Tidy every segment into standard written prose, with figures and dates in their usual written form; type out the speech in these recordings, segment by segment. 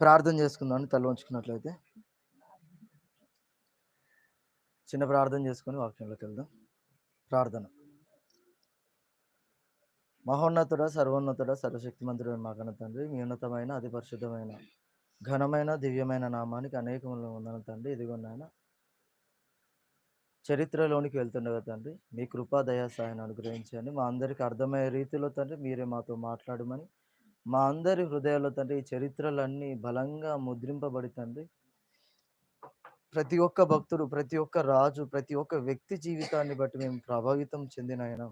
ప్రార్థన చేసుకుందామని తల ఉంచుకున్నట్లయితే చిన్న ప్రార్థన చేసుకొని వాక్యంలోకి వెళ్దాం. ప్రార్థన. మహోన్నతుడ, సర్వోన్నతుడ, సర్వశక్తిమంతుడు మా కన్న తండ్రి, మీ ఉన్నతమైన అతి పరిశుద్ధమైన ఘనమైన దివ్యమైన నామానికి అనేకములు వందనాలు తండ్రి. ఇదిగో నాయన చరిత్రలోనికి వెళ్తుండగా తండ్రి, మీ కృపా దయా సహాయాన్ని అనుగ్రహించండి. మా అందరికీ అర్థమయ్యే రీతిలో తండ్రి మీరే మాతో మాట్లాడమని, మా అందరి హృదయాల్లో తండ్రి ఈ చరిత్రలన్నీ బలంగా ముద్రింపబడి తండ్రి, ప్రతి ఒక్క భక్తుడు, ప్రతి ఒక్క రాజు, ప్రతి ఒక్క వ్యక్తి జీవితాన్ని బట్టి మేము ప్రభావితం చెందిన ఆయన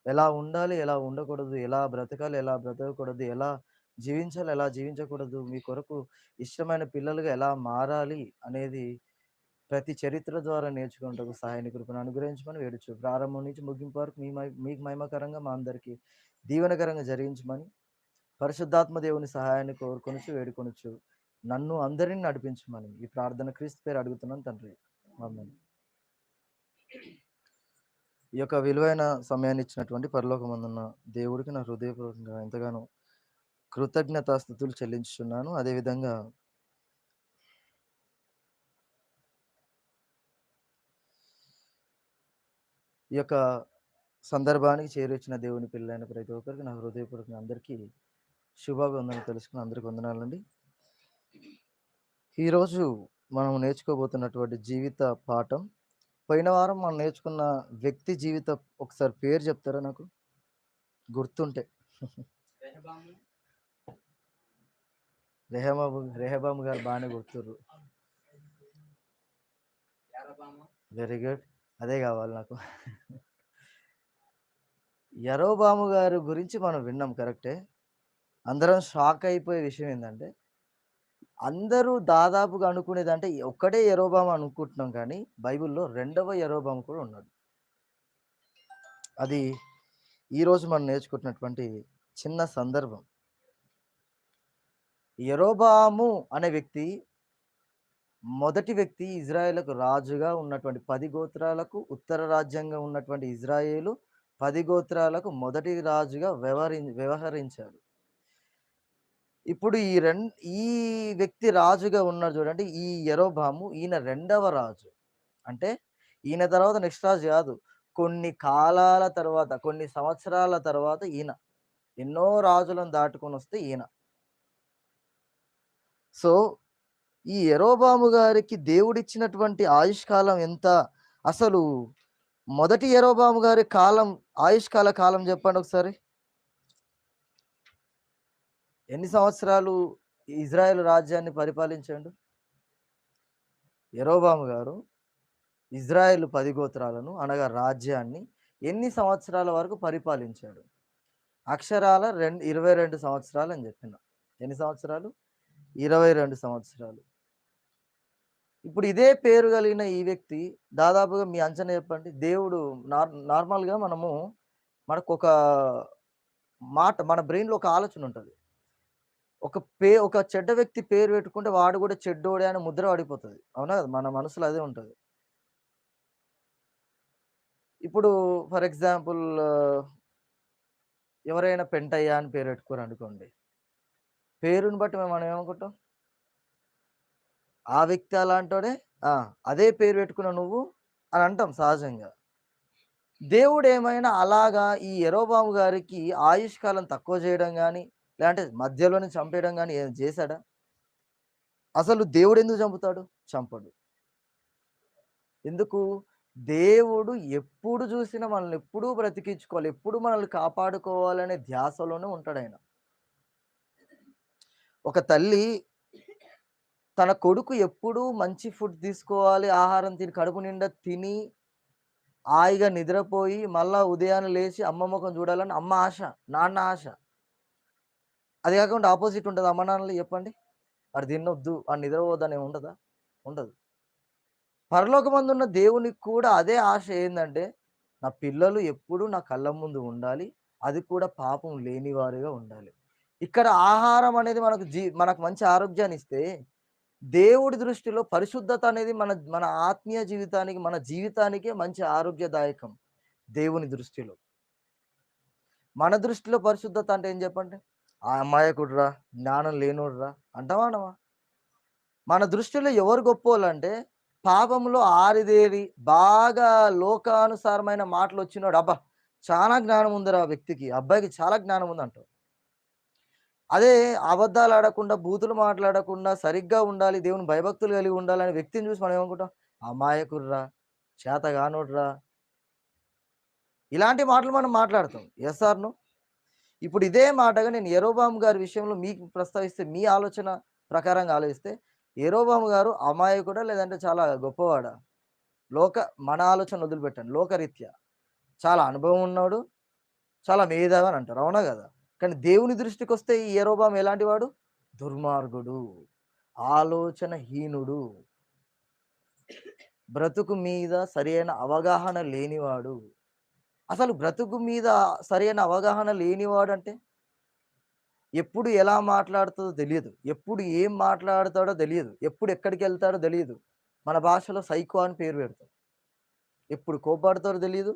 ఎలా ఉండాలి, ఎలా ఉండకూడదు, ఎలా బ్రతకాలి, ఎలా బ్రతకూడదు, ఎలా జీవించాలి, ఎలా జీవించకూడదు, మీ కొరకు ఇష్టమైన పిల్లలుగా ఎలా మారాలి అనేది ప్రతి చరిత్ర ద్వారా నేర్చుకుంటకు సహాయాన్ని కృపను అనుగ్రహించమని వేడుచు. ప్రారంభం నుంచి ముగింపు వరకు మీకు మహిమకరంగా మా అందరికీ దీవెనకరంగా జరిగించమని పరిశుద్ధాత్మ దేవుని సహాయాన్ని కోరుకొనుచు వేడుకొనుచు నన్ను అందరిని నడిపించమని ఈ ప్రార్థన క్రీస్తు పేరు అడుగుతున్నాను తండ్రి. ఆమేన్. ఈ యొక్క విలువైన సమయాన్ని ఇచ్చినటువంటి పరలోకమందున్న దేవుడికి నా హృదయపూర్వకంగా ఎంతగానో కృతజ్ఞతాస్తుతులు చెల్లించుచున్నాను. అదేవిధంగా ఈ యొక్క సందర్భానికి చేరొచ్చిన దేవుని పిల్లలైన ప్రతి ఒక్కరికి నా హృదయపూర్వకంగా అందరికీ శుభాభివందనలు తెలుసుకుని అందరికి వందనాలండి. ఈరోజు మనం నేర్చుకోబోతున్నటువంటి జీవిత పాఠం, పోయిన వారం మనం నేర్చుకున్న వ్యక్తి జీవిత ఒకసారి పేరు చెప్తారా నాకు గుర్తుంటే? రెహబాము గారు బాగానే గుర్తుర్రు. వెరీ గుడ్, అదే కావాలి నాకు. యరోబాము గారి గురించి మనం విన్నాం, కరెక్టే. అందరం షాక్ అయిపోయే విషయం ఏంటంటే, అందరూ దాదాపుగా అనుకునేదంటే ఒక్కడే యరోబాము అనుకుంటున్నాం, కానీ బైబిల్లో రెండవ యరోబాము కూడా ఉన్నాడు. అది ఈరోజు మనం నేర్చుకుంటున్నటువంటి చిన్న సందర్భం. యరోబాము అనే వ్యక్తి మొదటి వ్యక్తి, ఇజ్రాయేలుకు రాజుగా ఉన్నటువంటి 10 గోత్రాలకు ఉత్తర రాజ్యంగా ఉన్నటువంటి ఇజ్రాయేలు 10 గోత్రాలకు మొదటి రాజుగా వ్యవహరించాడు. ఇప్పుడు ఈ వ్యక్తి రాజుగా ఉన్నాడు చూడండి, ఈ యరోబాము, ఈయన రెండవ రాజు. అంటే ఈయన తర్వాత నెక్స్ట్ రాజు కాదు, కొన్ని కాలాల తర్వాత, కొన్ని సంవత్సరాల తర్వాత ఈయన, ఎన్నో రాజులను దాటుకొని వస్తే ఈయన. సో ఈ యరోబాము గారికి దేవుడిచ్చినటువంటి ఆయుష్కాలం ఎంత? అసలు మొదటి యరోబాము గారి ఆయుష్కాల కాలం చెప్పండి ఒకసారి. ఎన్ని సంవత్సరాలు ఇజ్రాయెల్ రాజ్యాన్ని పరిపాలించాడు యరోబాము గారు? ఇజ్రాయెల్ 10 గోత్రాలను అనగా రాజ్యాన్ని ఎన్ని సంవత్సరాల వరకు పరిపాలించాడు? అక్షరాల 22 సంవత్సరాలు అని చెప్పిన. ఎన్ని సంవత్సరాలు? 22 సంవత్సరాలు. ఇప్పుడు ఇదే పేరు కలిగిన ఈ వ్యక్తి దాదాపుగా మీ అంచనా చెప్పండి. దేవుడు నార్మల్గా మనకు ఒక మాట, మన బ్రెయిన్లో ఒక ఆలోచన ఉంటుంది. ఒక చెడ్డ వ్యక్తి పేరు పెట్టుకుంటే వాడు కూడా చెడ్డోడే అని ముద్ర పడిపోతుంది. అవునా కదా? మన మనసులో అదే ఉంటుంది. ఇప్పుడు ఫర్ ఎగ్జాంపుల్ ఎవరైనా పెంటయ్య అని పేరు పెట్టుకోరు అనుకోండి, పేరుని బట్టి మనం ఏమనుకుంటాం? ఆ వ్యక్తి అలాంటోడే, అదే పేరు పెట్టుకున్న నువ్వు అని అంటాం సహజంగా. దేవుడు ఏమైనా అలాగా ఈ యరోబాము గారికి ఆయుష్కాలం తక్కువ చేయడం కానీ, లేదంటే మధ్యలోనే చంపేయడం కానీ ఏం చేశాడా? అసలు దేవుడు ఎందుకు చంపుతాడు? చంపడు. ఎందుకు? దేవుడు ఎప్పుడు చూసినా మనల్ని ఎప్పుడూ బ్రతికించుకోవాలి, ఎప్పుడు మనల్ని కాపాడుకోవాలనే ధ్యాసలోనే ఉంటాడు ఆయన. ఒక తల్లి తన కొడుకు ఎప్పుడూ మంచి ఫుడ్ తీసుకోవాలి, ఆహారం తిని కడుపు నిండా తిని హాయిగా నిద్రపోయి మళ్ళా ఉదయాన్నే లేచి అమ్మ ముఖం చూడాలని అమ్మ ఆశ, నాన్న ఆశ. అది కాకుండా ఆపోజిట్ ఉంటదా అమ్మ నాన్నలు చెప్పండి? వాడు తినొద్దు, వాడు నిద్రపోవద్దని ఉండదా? ఉండదు. పరలోకమందున్న దేవునికి కూడా అదే ఆశ ఏందంటే, నా పిల్లలు ఎప్పుడూ నా కళ్ళ ముందు ఉండాలి, అది కూడా పాపం లేనివారుగా ఉండాలి. ఇక్కడ ఆహారం అనేది మనకు మంచి ఆరోగ్యాన్ని ఇస్తే, దేవుడి దృష్టిలో పరిశుద్ధత అనేది మన మన ఆత్మీయ జీవితానికి, మన జీవితానికే మంచి ఆరోగ్యదాయకం దేవుని దృష్టిలో. మన దృష్టిలో పరిశుద్ధత అంటే ఏం చెప్పండి? ఆ అమాయకుడురా, జ్ఞానం లేనోడురా, అంటామా అనమా? మన దృష్టిలో ఎవరు గొప్పోళ్ళంటే, పాపంలో ఆరితేరి బాగా లోకానుసారమైన మాటలొచ్చినోడు, అబ్బా! చాలా జ్ఞానం ఉందిరా ఆ వ్యక్తికి, అబ్బాయికి చాలా జ్ఞానం ఉందంటాం. అదే అబద్ధాలాడకుండా, బూతులు మాట్లాడకుండా, సరిగ్గా ఉండాలి, దేవుని భయభక్తులు కలిగి ఉండాలనే వ్యక్తిని చూసి మనం ఏమనుకుంటాం? అమాయకుడురా, చేతగానోడురా, ఇలాంటి మాటలు మనం మాట్లాడతాం. Yes or no? ఇప్పుడు ఇదే మాటగా నేను యరొబాము గారి విషయంలో మీకు ప్రస్తావిస్తే, మీ ఆలోచన ప్రకారంగా ఆలోచిస్తే, యరొబాము గారు అమాయకుడా? లేదంటే చాలా గొప్పవాడా? లోక మన ఆలోచనలు వదిలిపెట్టండి. లోకరీత్యా చాలా అనుభవం ఉన్నోడు, చాలా మేధావి అని అంటారు. అవునా గదా? కానీ దేవుని దృష్టికొస్తే ఈ యరొబాము ఎలాంటి వాడు? దుర్మార్గుడు, ఆలోచనహీనుడు, బ్రతుకు మీద సరైన అవగాహన లేనివాడు. అసలు బ్రతుకు మీద సరైన అవగాహన లేనివాడంటే, ఎప్పుడు ఎలా మాట్లాడుతాడో తెలియదు. ఎప్పుడు ఏం మాట్లాడతాడో తెలియదు. ఎప్పుడు ఎక్కడికెళ్తాడో తెలీదు. మన భాషలో సైకో అని పేరు పెడతాం. ఎప్పుడు కోప్పడతాడో తెలీదు.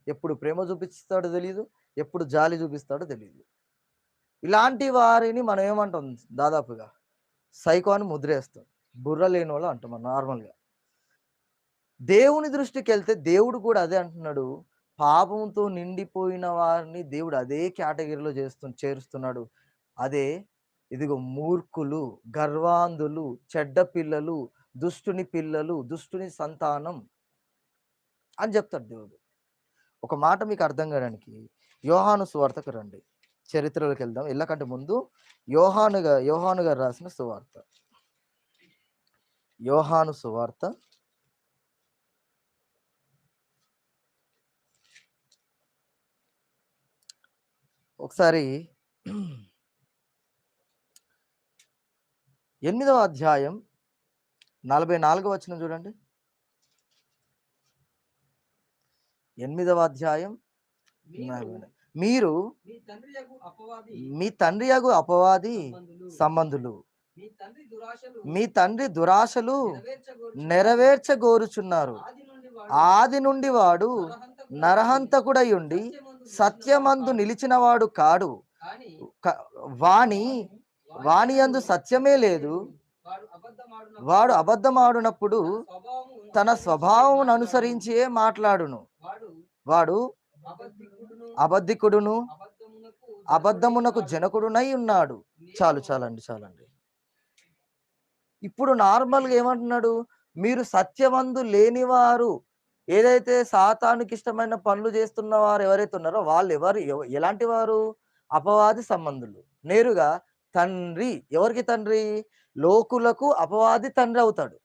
ఎప్పుడు ప్రేమ చూపిస్తాడో తెలీదు. ఎప్పుడు జాలి చూపిస్తాడో తెలీదు. ఇలాంటి వారిని మనం ఏమంటాం దాదాపుగా? సైకో అని ముద్రేస్తాం. బుర్ర లేనోళ్ళు అంటాం మనం నార్మల్‌గా. దేవుని దృష్టికెళ్తే దేవుడు కూడా అదే అంటున్నాడు. పాపంతో నిండిపోయిన వారిని దేవుడు అదే కేటగిరీలో చేరుస్తున్నాడు. అదే ఇదిగో మూర్ఖులు, గర్వాంధులు, చెడ్డ పిల్లలు, దుష్టుని పిల్లలు, దుష్టుని సంతానం అని చెప్తాడు దేవుడు. ఒక మాట మీకు అర్థం కాడానికి యోహాను సువార్తకు రండి. చరిత్రలోకెళ్దాం. ఎళ్ళకంటే ముందు యోహాను గారు రాసిన సువార్త. యోహాను సువార్త ఒకసారి 8వ అధ్యాయం 44వ వచనం చూడండి. 8వ అధ్యాయం మీరు మీ తండ్రి యగు అపవాది సంబంధులు, మీ తండ్రి దురాశలు నెరవేర్చగోరుచున్నారు. ఆది నుండి వాడు నరహంతకుడై ఉండి సత్యమందు నిలిచినవాడు కాడు. క- వాని వాని యందు సత్యమే లేదు. వాడు అబద్ధమాడునప్పుడు తన స్వభావం అనుసరించే మాట్లాడును. వాడు అబద్ధికుడును, అబద్ధమునకు జనకుడునై ఉన్నాడు. చాలండి. ఇప్పుడు నార్మల్‌గా ఏమంటున్నాడు? మీరు సత్యమందు లేనివారు, ఏదైతే సాతానుకి ఇష్టమైన పనులు చేస్తున్న వారు ఎవరైతే ఉన్నారో వాళ్ళు ఎలాంటి వారు? అపవాది సంబంధులు. నేరుగా తండ్రి, ఎవరికి తండ్రి? లోకులకు అపవాది తండ్రి అవుతాడు.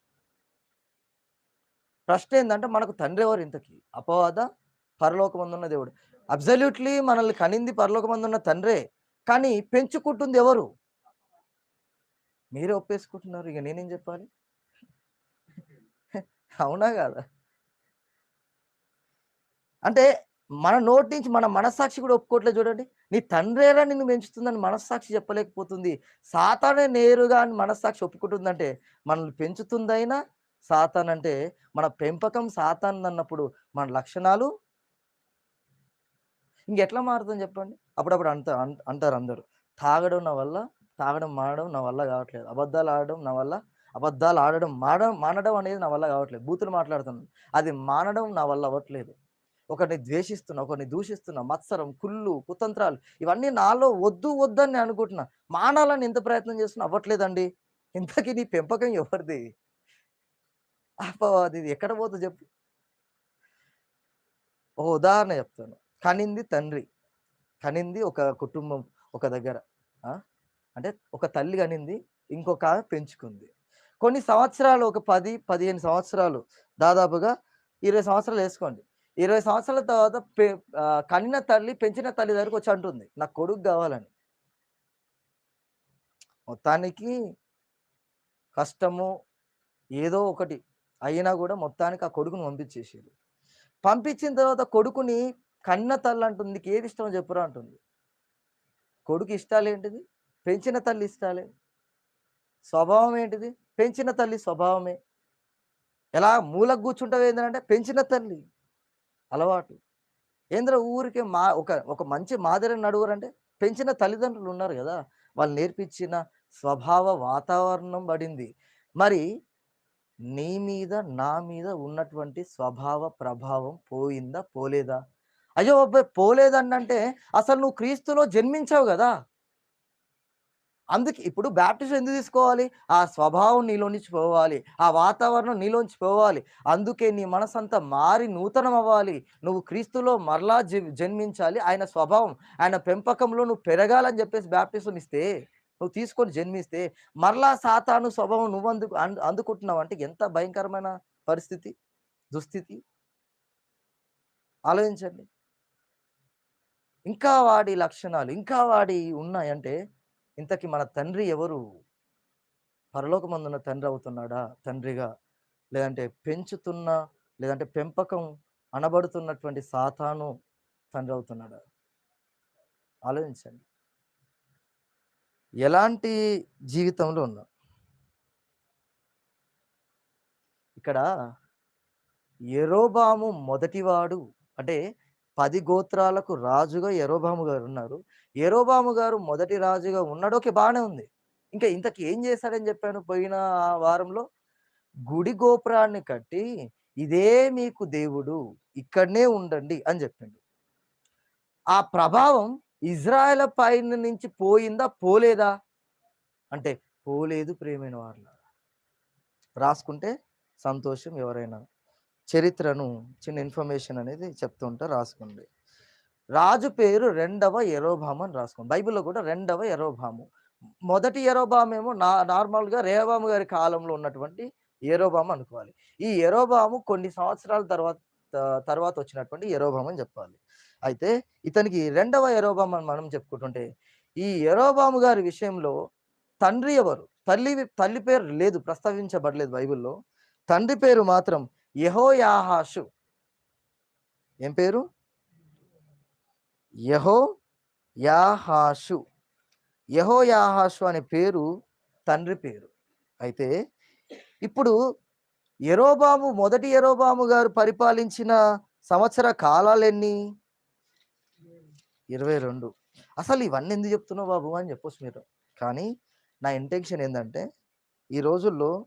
ప్రశ్న ఏందంటే మనకు తండ్రి ఎవరు ఇంతకి? అపవాదా? పరలోకమందున్న దేవుడు. అబ్సల్యూట్‌లీ మనల్ని కనింది పరలోకమందున్న తండ్రే. కానీ పెంచుకుంటుంది ఎవరు? మీరే ఒప్పేసుకుంటున్నారు. ఇక నేనేం చెప్పాలి? అవునా కాదా? అంటే మన నోటి నుంచి మన మనస్సాక్షి కూడా ఒప్పుకోవట్లేదు చూడండి. నీ తండ్రేరా నిన్ను పెంచుతుందని మనస్సాక్షి చెప్పలేకపోతుంది. సాతానే నేరుగా అని మనస్సాక్షి ఒప్పుకుంటుందంటే మనల్ని పెంచుతుందైనా సాతానంటే, మన పెంపకం సాతానుదన్నప్పుడు మన లక్షణాలు ఇంకెట్లా మారుతుంది చెప్పండి? అప్పుడప్పుడు అంటారు అందరూ. తాగడం నా వల్ల, తాగడం మానడం నా వల్ల గావట్లేదు. అబద్ధాలాడడం నా వల్ల, అబద్ధాలాడడం మానడం అనేది నా వల్ల గావట్లేదు. బూతులు మాట్లాడుతున్నాను. అది మానడం నా వల్ల అవ్వట్లేదు. ఒకరిని ద్వేషిస్తున్నా, ఒకరిని దూషిస్తున్నా, మత్సరం, కుళ్ళు, కుతంత్రాలు ఇవన్నీ నాలో వద్దు వద్దని నేను అనుకుంటున్నా. మానాలని ఎంత ప్రయత్నం చేస్తున్నా అవ్వట్లేదండి. ఇంతకీ నీ పెంపకం ఎవరిది? అపవాదిది. ఎక్కడ పోతది చెప్పు? ఒక ఉదాహరణ చెప్తాను. కనింది తండ్రి. కనింది ఒక కుటుంబం ఒక దగ్గర. ఆ! అంటే ఒక తల్లి కనింది. ఇంకొక ఆమె పెంచుకుంది. కొన్ని సంవత్సరాలు ఒక 10, 15 సంవత్సరాలు దాదాపుగా 20 సంవత్సరాలు ఏసుకోండి. 20 సంవత్సరాల తర్వాత కనిన తల్లి పెంచిన తల్లి దగ్గరకొచ్చి అంటుంది. నాకు కొడుకు గావాలని. మొత్తానికి కష్టము ఏదో ఒకటి అయినా గూడా మొత్తానికి ఆ కొడుకుని పంపించేసిర్రు. పంపించిన తర్వాత కొడుకుని కన్న తల్లంటుంది. "నీకేది ఇష్టమో చెప్పురా" అంటుంది. కొడుకు ఇష్టాలేంటిది? పెంచిన తల్లి ఇష్టాలే. స్వభావం ఏంటిది? పెంచిన తల్లి స్వభావమే. ఎలా మూలకు కూర్చుంటావేందంటే పెంచిన తల్లి అలవాటు. ఏందిరా ఊరికే ఒక ఒక మంచి మాదిరిని నడువురంటే పెంచిన తల్లిదండ్రులున్నారు గదా! వాళ్ళు నేర్పించిన స్వభావ వాతావరణం పడింది. మరి నీ మీద, నా మీద ఉన్నటువంటి స్వభావ ప్రభావం పోయిందా? పోలేదా? అయ్యో! పోలేదనంటే అసలు నువ్వు క్రీస్తులో జన్మించావు గదా! అందుకే ఇప్పుడు బాప్టిజం ఎందుకు తీసుకోవాలి? ఆ స్వభావం నీలో నుంచి పోవాలి. ఆ వాతావరణం నీలోంచి పోవాలి. అందుకే నీ మనసంతా మారి నూతనమవ్వాలి. నువ్వు క్రీస్తులో మరలా జన్మించాలి. ఆయన స్వభావం, ఆయన పెంపకంలో నువ్వు పెరగాలని జెప్పేసి బాప్టిజం ఇస్తే, నువ్వు తీసుకొని జన్మిస్తే, మరలా సాతాను స్వభావం నువ్వు అందుకుంటున్నావంటే ఎంత భయంకరమైన పరిస్థితి, దుస్థితి ఆలోచించండి. ఇంకా వాడి లక్షణాలు, ఇంకా వాడి ఉన్నాయంటే, ఇంతకి మన తండ్రి ఎవరు? పరలోకమందున్న తండ్రి అవుతున్నాడా తండ్రిగా? లేదంటే లేదంటే పెంపకం అనబడుతున్నటువంటి సాతాను తండ్రి అవుతున్నాడా? ఆలోచించండి. ఎలాంటి జీవితంలో ఉన్నాం? ఇక్కడ యరొబాము మొదటివాడు అంటే 10 గోత్రాలకు రాజుగా యరొబాము గారున్నారు. యరొబాము గారు మొదటి రాజుగా ఉన్నాడు. ఓకే. బానే ఉంది. ఇంకా ఇంతకి ఏం చేశాడని చెప్పాను పోయిన వారంలో? గుడి గోపురాన్ని కట్టి, ఇదే మీకు దేవుడు, ఇక్కడనే ఉండండి అని జెప్పిండు. ఆ ప్రభావం ఇజ్రాయేల్ పైన నుంచి పోయిందా? పోలేదా? అంటే పోలేదు ప్రియమైన వారలారా. రాసుకుంటే సంతోషం ఎవరైనా. చరిత్రను చిన్న ఇన్ఫర్మేషన్ అనేది చెప్తూ ఉంటా రాసుకోండి. రాజు పేరు రెండవ యరొబాము అని రాసుకోండి. బైబిల్‌లో కూడా రెండవ యరొబాము. మొదటి యరొబామేమో నార్మల్‌గా రెహబాము గారి కాలంలో ఉన్నటువంటి యరొబాము అనుకోవాలి. ఈ యరొబాము కొన్ని సంవత్సరాల తర్వాత వచ్చినటువంటి యరొబాము అని చెప్పాలి. అయితే ఇతనికి రెండవ యరొబాము అని మనం చెప్పుకుంటుంటే, ఈ యరొబాము గారి విషయంలో తండ్రి ఎవరు? తల్లి పేరు లేదు, ప్రస్తావించబడలేదు బైబిల్‌లో. తండ్రి పేరు మాత్రం యెహోయాహాషు. ఏం పేరు? యెహోయాహాషు. యెహోయాహాషు అనే పేరు తండ్రి పేరు. అయితే ఇప్పుడు మొదటి యరొబాము గారు పరిపాలించిన సంవత్సర కాలాలెన్ని? 22. అసలు ఇవన్నీ ఎందుకు చెప్తున్నావు బాబు అని చెప్పొచ్చు మీరు. కానీ నా ఇంటెన్షన్ ఏందంటే, ఈ రోజుల్లో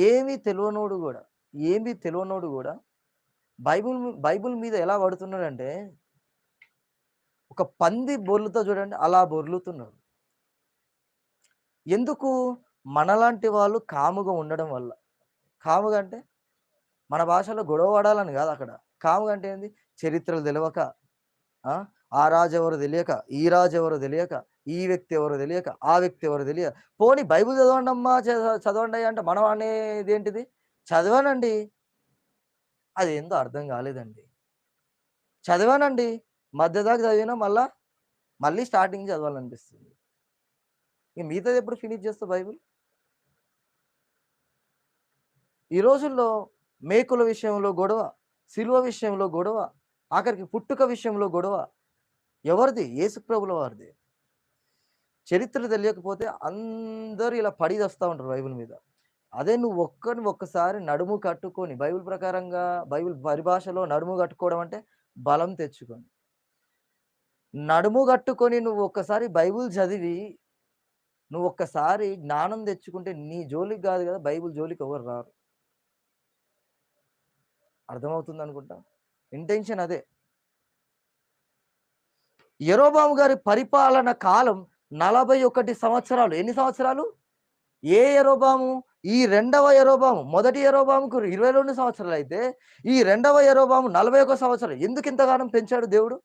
ఏమీ తెలవనోడు గూడా, ఏమీ తెలవనోడు గూడా బైబిల్ మీద ఎలా పడుతున్నాడంటే, ఒక పంది బొర్లుతది చూడండి, అలా బొర్లుతున్నాడు. ఎందుకు? మనలాంటి వాళ్ళు కాముగా ఉండడం వల్ల. కాముగా అంటే మన భాషలో గొడవ పడాలని కాదు అక్కడ. కాముగా అంటే ఏంది? చరిత్రలు తెలవక, ఆ! ఆ రాజెవరో తెలియక, ఈ రాజెవరో తెలియక, ఈ వ్యక్తి ఎవరో తెలియక, ఆ వ్యక్తి ఎవరో తెలియక, పోనీ బైబిల్ చదవండమ్మా చదవండయ్యా అంటే మనం అనేదేంటిది? చదివానండి. అదేందో అర్థం కాలేదండి. చదివానండి. మధ్యదాకా చదివినా మళ్ళీ స్టార్టింగ్ చదవాలనిపిస్తుంది. ఇక మిగతాదెప్పుడు ఫినిష్ చేస్తావు బైబిల్? ఈ రోజుల్లో మేకుల విషయంలో గొడవ, సిలువ విషయంలో గొడవ, ఆఖరికి పుట్టుక విషయంలో గొడవ. ఎవరిది? యేసుప్రభుల వారిది. చరిత్ర తెలియకపోతే అందరూ ఇలా పడి చస్తా ఉంటారు బైబిల్ మీద. అదే నువ్వు ఒక్కసారి నడుము కట్టుకొని బైబిల్ ప్రకారంగా బైబిల్ పరిభాషలో నడుము కట్టుకోవడం అంటే బలం తెచ్చుకొని. నడుము కట్టుకొని నువ్వు ఒక్కసారి బైబిల్ చదివి, నువ్వొక్కసారి జ్ఞానం తెచ్చుకుంటే నీ జోలికి గాదు గదా! బైబిల్ జోలికి ఎవరు రారు. అర్థమవుతుందనుకుంటా. ఇంటెన్షన్ అదే. యరొబాము గారి పరిపాలన కాలం 41 సంవత్సరాలు. ఎన్ని సంవత్సరాలు? ఏ యరొబాము? ఈ రెండవ యరొబాము. మొదటి యరొబాముకు 22 సంవత్సరాలైతే, ఈ రెండవ యరొబాము 41 సంవత్సరాలు. ఎందుకింతగానం పెంచాడు దేవుడు?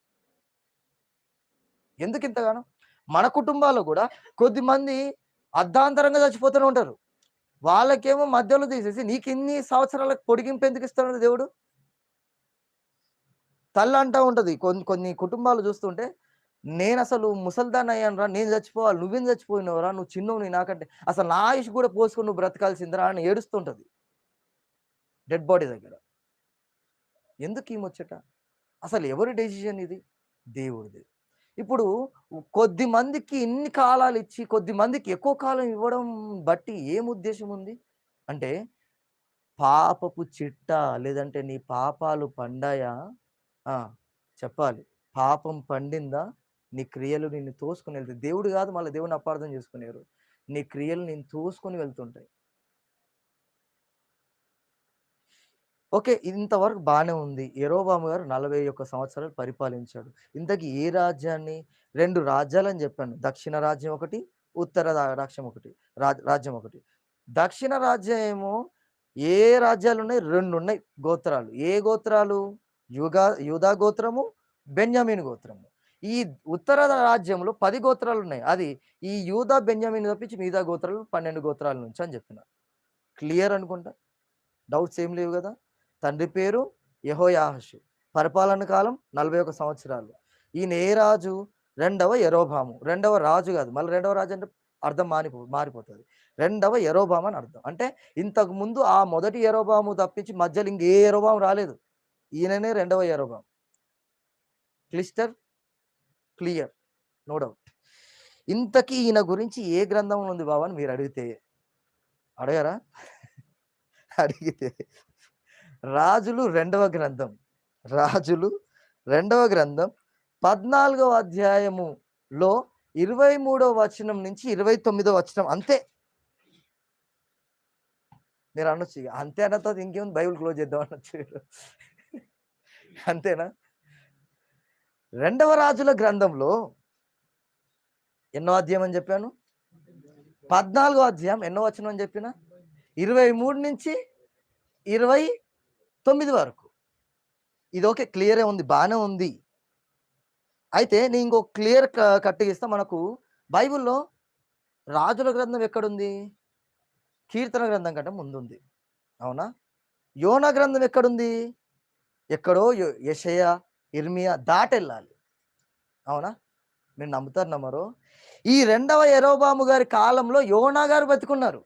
ఎందుకింతగానం? మన కుటుంబాల్లో గూడా కొద్దిమంది అర్ధాంతరంగా చచ్చిపోతూనే ఉంటారు. వాళ్ళకేమో మధ్యలో తీసేసి నీకిన్ని సంవత్సరాలకు పొడిగింపు ఎందుకిస్తున్నాడు దేవుడు? తల్లంటా ఉంటది. కొన్ని కొన్ని కుటుంబాలు చూస్తుంటే, నేనసలు ముసలిదాన్నయ్యానురా, నేను చచ్చిపోవాలి. నువ్వేం చచ్చిపోయినవురా? నువ్వు చిన్నోడివి నాకంటే. అసలు నా ఆయుష్ కూడా పోసుకొని నువ్వు బ్రతకాల్సిందిరా అని ఏడుస్తుంటది. డెడ్ బాడీ దగ్గర. ఎందుకీ ముచ్చట? అసలు ఎవరి డెసిషన్ ఇది? దేవుడిది. ఇప్పుడు కొద్ది మందికి ఇన్ని కాలాలిచ్చి, కొద్ది మందికి ఎక్కువ కాలం ఇవ్వడం బట్టి ఏం ఉద్దేశ్యం ఉంది? అంటే పాపపు చిట్ట లేదంటే నీ పాపాలు పండాయా? ఆ! చెప్పాలి. పాపం పండిందా? నీ క్రియలు నిన్ను తోసుకొని వెళ్తాయి. దేవుడు కాదు, మళ్ళీ దేవుడిని అపార్థం చేసుకునేవారు. నీ క్రియలు నిన్ను తోసుకొని వెళ్తుంటాయి. ఓకే. ఇంతవరకు బానే ఉంది. యరొబాము గారు 41 సంవత్సరాలు పరిపాలించాడు. ఇంతకీ ఏ రాజ్యాన్ని 2 రాజ్యాలని జెప్పాను. దక్షిణ రాజ్యం ఒకటి, ఉత్తర రాష్ట్రం ఒకటి. రాజ్యం ఒకటి. దక్షిణ రాజ్యం ఏమో ఏ రాజ్యాలున్నాయి? 2 ఉన్నాయి గోత్రాలు. ఏ గోత్రాలు? యూదా గోత్రము, బెన్యామీను గోత్రము. ఈ ఉత్తర రాజ్యంలో 10 గోత్రాలున్నాయి. అది ఈ యూదా, బెన్యామీను తప్పించి మిగతా గోత్రాలు 12 గోత్రాల నుంచి అని జెప్పిన. క్లియర్ అనుకుంటా. డౌట్స్ ఏం లేవు గదా! తండ్రి పేరు యెహోయాహాషు. పరిపాలన కాలం 41 సంవత్సరాలు. ఈయన ఏ రాజు? రెండవ యరొబాము. రెండవ రాజు గాదు. మళ్ళీ రెండవ రాజు అంటే అర్థం మారిపోతది. రెండవ యరొబాము అని అర్థం. అంటే ఇంతకు ముందు ఆ మొదటి యరొబాము తప్పించి మధ్యలో ఇంకే యరొబాము రాలేదు. ఈయననే రెండవ యరొబాము. Crystal clear. No doubt. ఇంతకీ ఈయన గురించి ఏ గ్రంథంలో ఉంది బావ అని మీరు అడిగితే అడగరా? అడిగితే రాజులు 2వ గ్రంథం. రాజులు 2వ గ్రంథం 14వ అధ్యాయములో 23వ వచనం నుంచి 29వ వచనం అంతే. మీరు అనొచ్చు ఇగ. అంతే అన్న తర్వాత ఇంకేముంది, బైబిల్ క్లోజ్ చేద్దాం అనొచ్చు. అంతేనా? 2వ రాజుల గ్రంథంలో ఎన్నో అధ్యాయం అని చెప్పాను? 14వ అధ్యాయం ఎన్నో వచనం అని చెప్పిన? 23 నుంచి 29 వరకు. ఇది ఓకే, క్లియరే ఉంది, బానే ఉంది. అయితే నేను ఇంకో క్లియర్ కట్‌గా ఇస్తా. మనకు బైబిల్‌లో రాజుల గ్రంథం ఎక్కడుంది? కీర్తన గ్రంథం కంటే ముందుంది. అవునా? యోనా గ్రంథం ఎక్కడుంది? ఎక్కడో యెషయా, ఇర్మియా దాటెళ్ళాలి. అవునా? మీరు నమ్ముతారో నమ్మరో, ఈ రెండవ యరొబాము గారి కాలంలో యోనా గారు బతికున్నారు.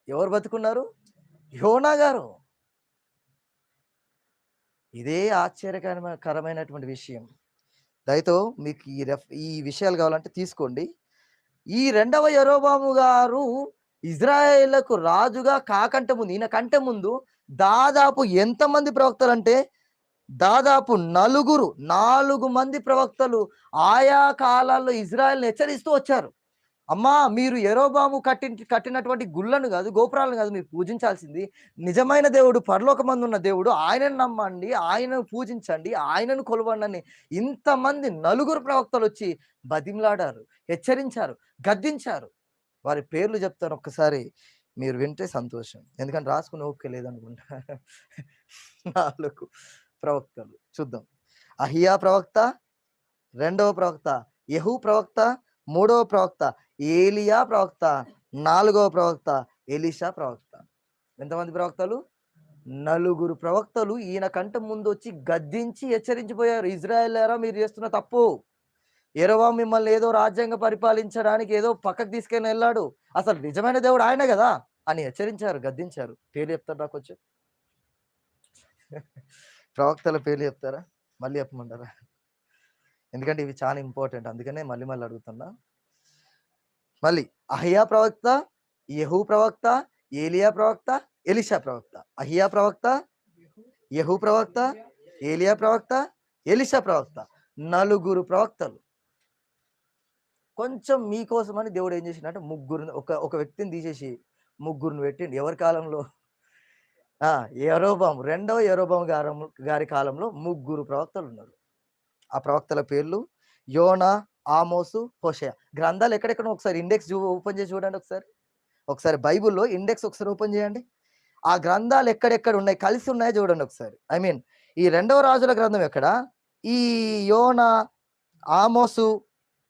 ఎవరు బతికున్నారు? యోనా గారు. ఇదే ఆశ్చర్యకరమైనటువంటి విషయం. దయతో మీకు ఈ విషయాలు కావాలంటే తీసుకోండి. ఈ రెండవ యరొబాము గారు ఇజ్రాయేలుకు రాజుగా కాకంటే ముందు, ఈయన కంటే ముందు దాదాపు ఎంతమంది ప్రవక్తలంటే దాదాపు 4 మంది ప్రవక్తలు ఆయా కాలాల్లో ఇజ్రాయెల్‌ని హెచ్చరిస్తూ వచ్చారు. అమ్మా, మీరు యరొబాము కట్టినటువంటి గుళ్ళను గాదు, గోపురాలను గాదు మీరు పూజించాల్సింది. నిజమైన దేవుడు, పరలోకమందున్న దేవుడు, ఆయనను నమ్మండి, ఆయనను పూజించండి, ఆయనను కొలవండని ఇంతమంది 4 ప్రవక్తలొచ్చి బతిమిలాడారు, హెచ్చరించారు, గద్దించారు. వారి పేర్లు చెప్తాను, ఒక్కసారి మీరు వింటే సంతోషం. ఎందుకంటే రాసుకునే ఓపిక లేదనుకుంటా. 4 ప్రవక్తలు చూద్దాం. అహియా ప్రవక్త, రెండవ ప్రవక్త యెహూ ప్రవక్త, మూడవ ప్రవక్త ఏలియా ప్రవక్త, నాలుగవ ప్రవక్త ఎలీషా ప్రవక్త. ఎంతమంది ప్రవక్తలు? 4 ప్రవక్తలు ఈయన కంటే ముందు వచ్చి గద్దించి హెచ్చరించిపోయారు. ఇజ్రాయేలారా, మీరు చేస్తున్న తప్పు. యెరొబాము మిమ్మల్ని ఏదో రాజ్యంగా పరిపాలించడానికి ఏదో పక్కకు తీసుకొని వెళ్ళాడు. అసలు నిజమైన దేవుడు ఆయనే కదా అని హెచ్చరించారు, గద్దించారు. పేర్లు చెప్తారా నాకొచ్చు? ప్రవక్తల పేర్లు చెప్తారా? మళ్ళీ చెప్పమంటారా? ఎందుకంటే ఇవి చాలా ఇంపార్టెంట్, అందుకనే మళ్ళీ అడుగుతున్నా. మళ్ళీ అహియా ప్రవక్త, యెహూ ప్రవక్త, ఏలియా ప్రవక్త, ఎలీషా ప్రవక్త. అహియా ప్రవక్త, యెహూ ప్రవక్త, ఏలియా ప్రవక్త, ఎలీషా ప్రవక్త. 4 ప్రవక్తలు. కొంచెం మీకోసమని దేవుడు ఏం చేసిండంటే ముగ్గురిని, ఒక వ్యక్తిని తీసేసి ముగ్గురిని పెట్టిండు. ఎవరి కాలంలో? యరొబాము, రెండవ యరొబాము గారి కాలంలో 3 ప్రవక్తలు ఉన్నారు. ఆ ప్రవక్తల పేర్లు యోనా, ఆమోసు, హోషేయ. గ్రంథాలు ఎక్కడెక్కడ ఒకసారి ఇండెక్స్ ఓపెన్ చేసి చూడండి ఒకసారి. ఒకసారి బైబిల్‌లో ఇండెక్స్ ఒకసారి ఓపెన్ చేయండి. ఆ గ్రంథాలు ఎక్కడెక్కడ ఉన్నాయి, కలిసి ఉన్నాయో చూడండి ఒకసారి. ఐ మీన్ ఈ రెండవ రాజుల గ్రంథం ఎక్కడ? ఈ యోనా, ఆమోసు,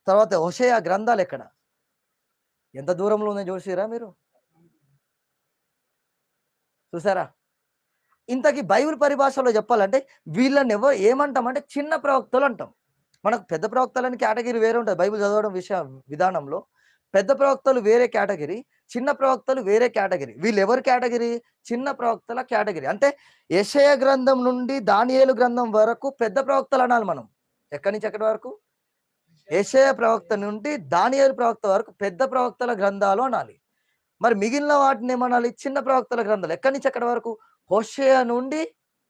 తర్వాత హోషేయ గ్రంథాలు ఎక్కడ? ఎంత దూరంలో ఉన్నాయో చూసిర్రా మీరు? చూసారా? ఇంతకీ బైబిల్ పరిభాషలో చెప్పాలంటే వీళ్ళని ఏమంటామంటే చిన్న ప్రవక్తలు అంటాం. మనకు పెద్ద ప్రవక్తలని కేటగిరీ వేరే ఉంటది. బైబిల్ చదవడం విధానంలో పెద్ద ప్రవక్తలు వేరే కేటగిరీ, చిన్న ప్రవక్తలు వేరే కేటగిరీ. వీళ్ళెవరి కేటగిరీ? చిన్న ప్రవక్తల కేటగిరీ. అంటే యెషయా గ్రంథం నుండి దానియేలు గ్రంథం వరకు పెద్ద ప్రవక్తలు అనాలి మనం. ఎక్కడి నుంచి ఎక్కడి వరకు? యెషయా ప్రవక్త నుండి దానియేలు ప్రవక్త వరకు పెద్ద ప్రవక్తల గ్రంథాలు అనాలి. మరి మిగిలిన వాటిని ఏమనాలి? చిన్న ప్రవక్తల గ్రంథాలు. ఎక్కడి నుంచి ఎక్కడి వరకు? హోషేయ నుండి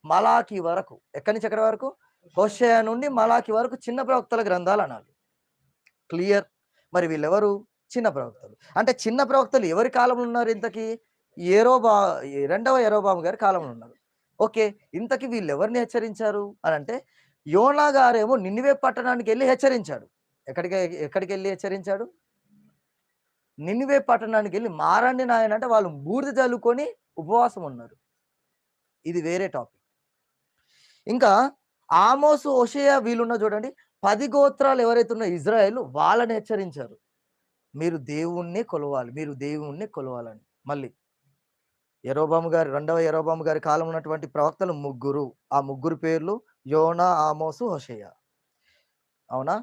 మలాకి వరకు. ఎక్కడి నుంచి ఎక్కడి వరకు? హోషేయ నుండి మలాకి వరకు చిన్న ప్రవక్తల గ్రంథాలు అనాలి. క్లియర్. మరి వీళ్ళెవరు? చిన్న ప్రవక్తలు. అంటే చిన్న ప్రవక్తలు ఎవరి కాలంలో ఉన్నారు ఇంతకీ? యెరోబా రెండవ యరొబాము గారి కాలంలో ఉన్నారు. ఓకే. ఇంతకీ వీళ్ళెవరిని హెచ్చరించారు అనంటే, యోనా గారేమో నినివే పట్టణానికెళ్ళి హెచ్చరించాడు. ఎక్కడికి ఎక్కడికెళ్ళి హెచ్చరించాడు? నినివే పట్టణానికెళ్ళి మారండి నాయన అంటే వాళ్ళు బూడిద జల్లుకొని ఉపవాసం ఉన్నారు. ఇది వేరే టాపిక్. ఇంకా ఆమోసు, హోషేయ వీళ్ళున్నారు చూడండి. 10 గోత్రాలు ఎవరైతే ఉన్నారో ఇజ్రాయేలు వాళ్ళని హెచ్చరించారు. మీరు దేవుణ్ణి కొలవాలి. మీరు దేవుణ్ణి కొలవాలని. మళ్ళీ రెండవ యరొబాము గారి కాలంలో ఉన్నటువంటి ప్రవక్తలు ముగ్గురు. ఆ ముగ్గురు పేర్లు యోనా, ఆమోసు, హోషేయ. అవునా?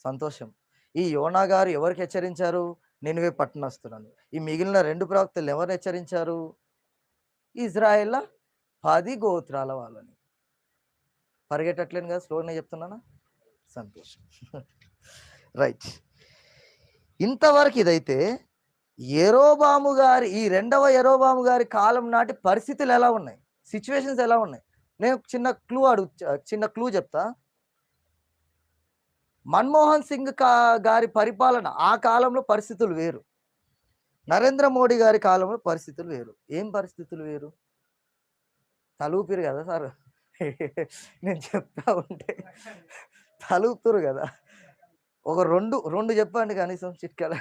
సంతోషం. ఈ యోనా గారు ఎవరికి హెచ్చరించారు? నినివే పట్టణస్తులను. ఈ మిగిలిన 2 ప్రవక్తలు ఎవరిని హెచ్చరించారు? ఇజ్రాయేల్‌ల 10 గోత్రాల వాళ్ళని. పరిగెట్టట్లేను కదా! స్లోగానే చెప్తున్నానా? సంతోషం. రైట్. ఇంతవరకు ఇదైతే ఈ రెండవ యరొబాము గారి కాలం నాటి పరిస్థితులు ఎలా ఉన్నాయి? సిట్యుయేషన్స్ ఎలా ఉన్నాయి? నేను చిన్న క్లూ చెప్తా. మన్మోహన్ సింగ్ గారి పరిపాలన ఆ కాలంలో పరిస్థితులు వేరు. నరేంద్ర మోడీ గారి కాలంలో పరిస్థితులు వేరు. ఏం పరిస్థితులు వేరు? తలూపిరు కదా సారు. నేను చెప్తా ఉంటే తలూపుతురు కదా! ఒక 2 చెప్పండి కనీసం చిట్కాలు.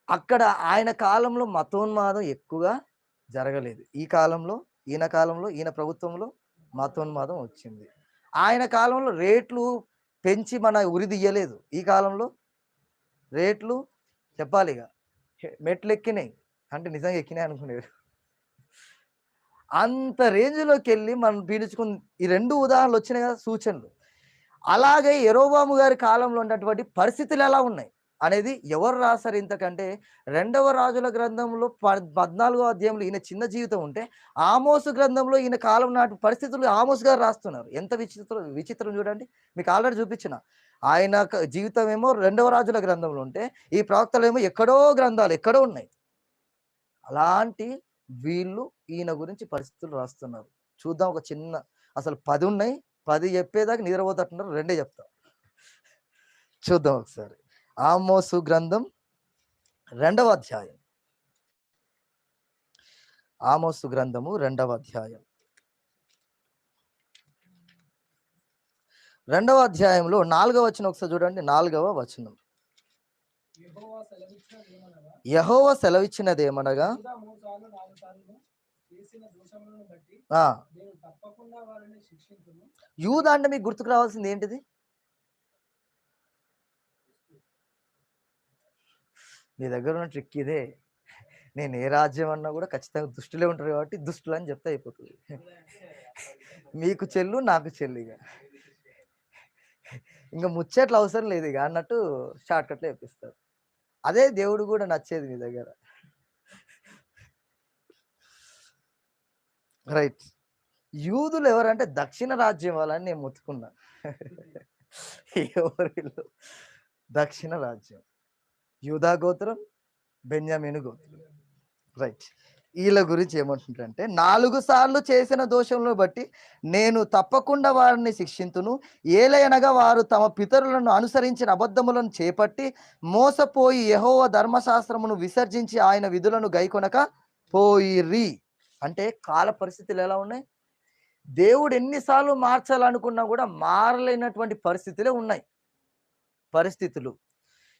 అక్కడ ఆయన కాలంలో మతోన్మాదం ఎక్కువగా జరగలేదు. ఈయన కాలంలో, ఈయన ప్రభుత్వంలో మతోన్మాదం వచ్చింది. ఆయన కాలంలో రేట్లు పెంచి మన ఉరి తీయలేదు. ఈ కాలంలో రేట్లు చెప్పాలిగ మెట్లెక్కినాయి. అంటే నిజంగా ఎక్కినాయి అనుకునేరు. అంత రేంజ్‌లోకెళ్ళి మనం పీల్చుకుని ఈ 2 ఉదాహరణలు వచ్చినాయి కదా! సూచనలు. అలాగే యరొబాము గారి కాలంలో ఉన్నటువంటి పరిస్థితులు ఎలా ఉన్నాయి అనేది ఎవరు రాశారు ఇంతకంటే రెండవ రాజుల గ్రంథంలో 14వ అధ్యాయంలో ఈయన చిన్న జీవితం ఉంటే ఆమోసు గ్రంథంలో ఈయన కాలం నాటి పరిస్థితులు ఆమోస్ గారు రాస్తున్నారు. ఎంత విచిత్రం చూడండి. మీకు ఆల్రెడీ చూపించిన. ఆయన జీవితం ఏమో రెండవ రాజుల గ్రంథంలో ఉంటే ఈ ప్రవక్తలేమో ఎక్కడో ఉన్నాయి. అలాంటి వీళ్ళు ఈయన గురించి పరిస్థితులు రాస్తున్నారు. చూద్దాం ఒక చిన్న అసలు 10 ఉన్నాయి. 10 చెప్పేదాకా నిద్రపోతట్టున్నారు. 2 చెప్తా. చూద్దాం ఒకసారి. ఆమోసు గ్రంథం 2వ అధ్యాయం. ఆమోసు గ్రంథము 2వ అధ్యాయం. 2వ అధ్యాయంలో 4వ వచనం ఒకసారి చూడండి. 4వ వచనం. యెహోవా సెలవిచ్చినదేమనగా యూదా అంటే మీకు గుర్తుకు రావాల్సింది ఏంటిది? మీ దగ్గర ఉన్న ట్రిక్ ఇదే. నేను ఏ రాజ్యం అన్నా కూడా ఖచ్చితంగా దుష్టులే ఉంటారు కాబట్టి దుష్టులు అని చెప్తే అయిపోతుంది. మీకు చెల్లు, నాకు చెల్లిగా. ఇంక ముచ్చట్లు అవసరం లేదు ఇక అన్నట్టు షార్ట్‌కట్‌లో చెప్పిస్తారు. అదే దేవుడు కూడా నచ్చేది మీ దగ్గర. రైట్. యూదులు ఎవరంటే దక్షిణ రాజ్యం వాళ్ళని నేను మొత్తుకున్నా. ఎవరు వీళ్ళు? దక్షిణ రాజ్యం. యూదా గోత్రం, బెన్యామీను గోత్రం. రైట్. వీళ్ళ గురించి ఏమంటుంటారంటే 4 సార్లు చేసిన దోషములను బట్టి నేను తప్పకుండా వారిని శిక్షింతును. ఏలయనగా వారు తమ పితరులను అనుసరించిన అబద్ధములను చేపట్టి మోసపోయి యెహోవా ధర్మశాస్త్రమును విసర్జించి ఆయన విధులను గైకొనక పోయిరి. అంటే కాల పరిస్థితులు ఎలా ఉన్నాయి? దేవుడు ఎన్నిసార్లు మార్చాలనుకున్నా కూడా మారలేనటువంటి పరిస్థితులే ఉన్నాయి. పరిస్థితులు.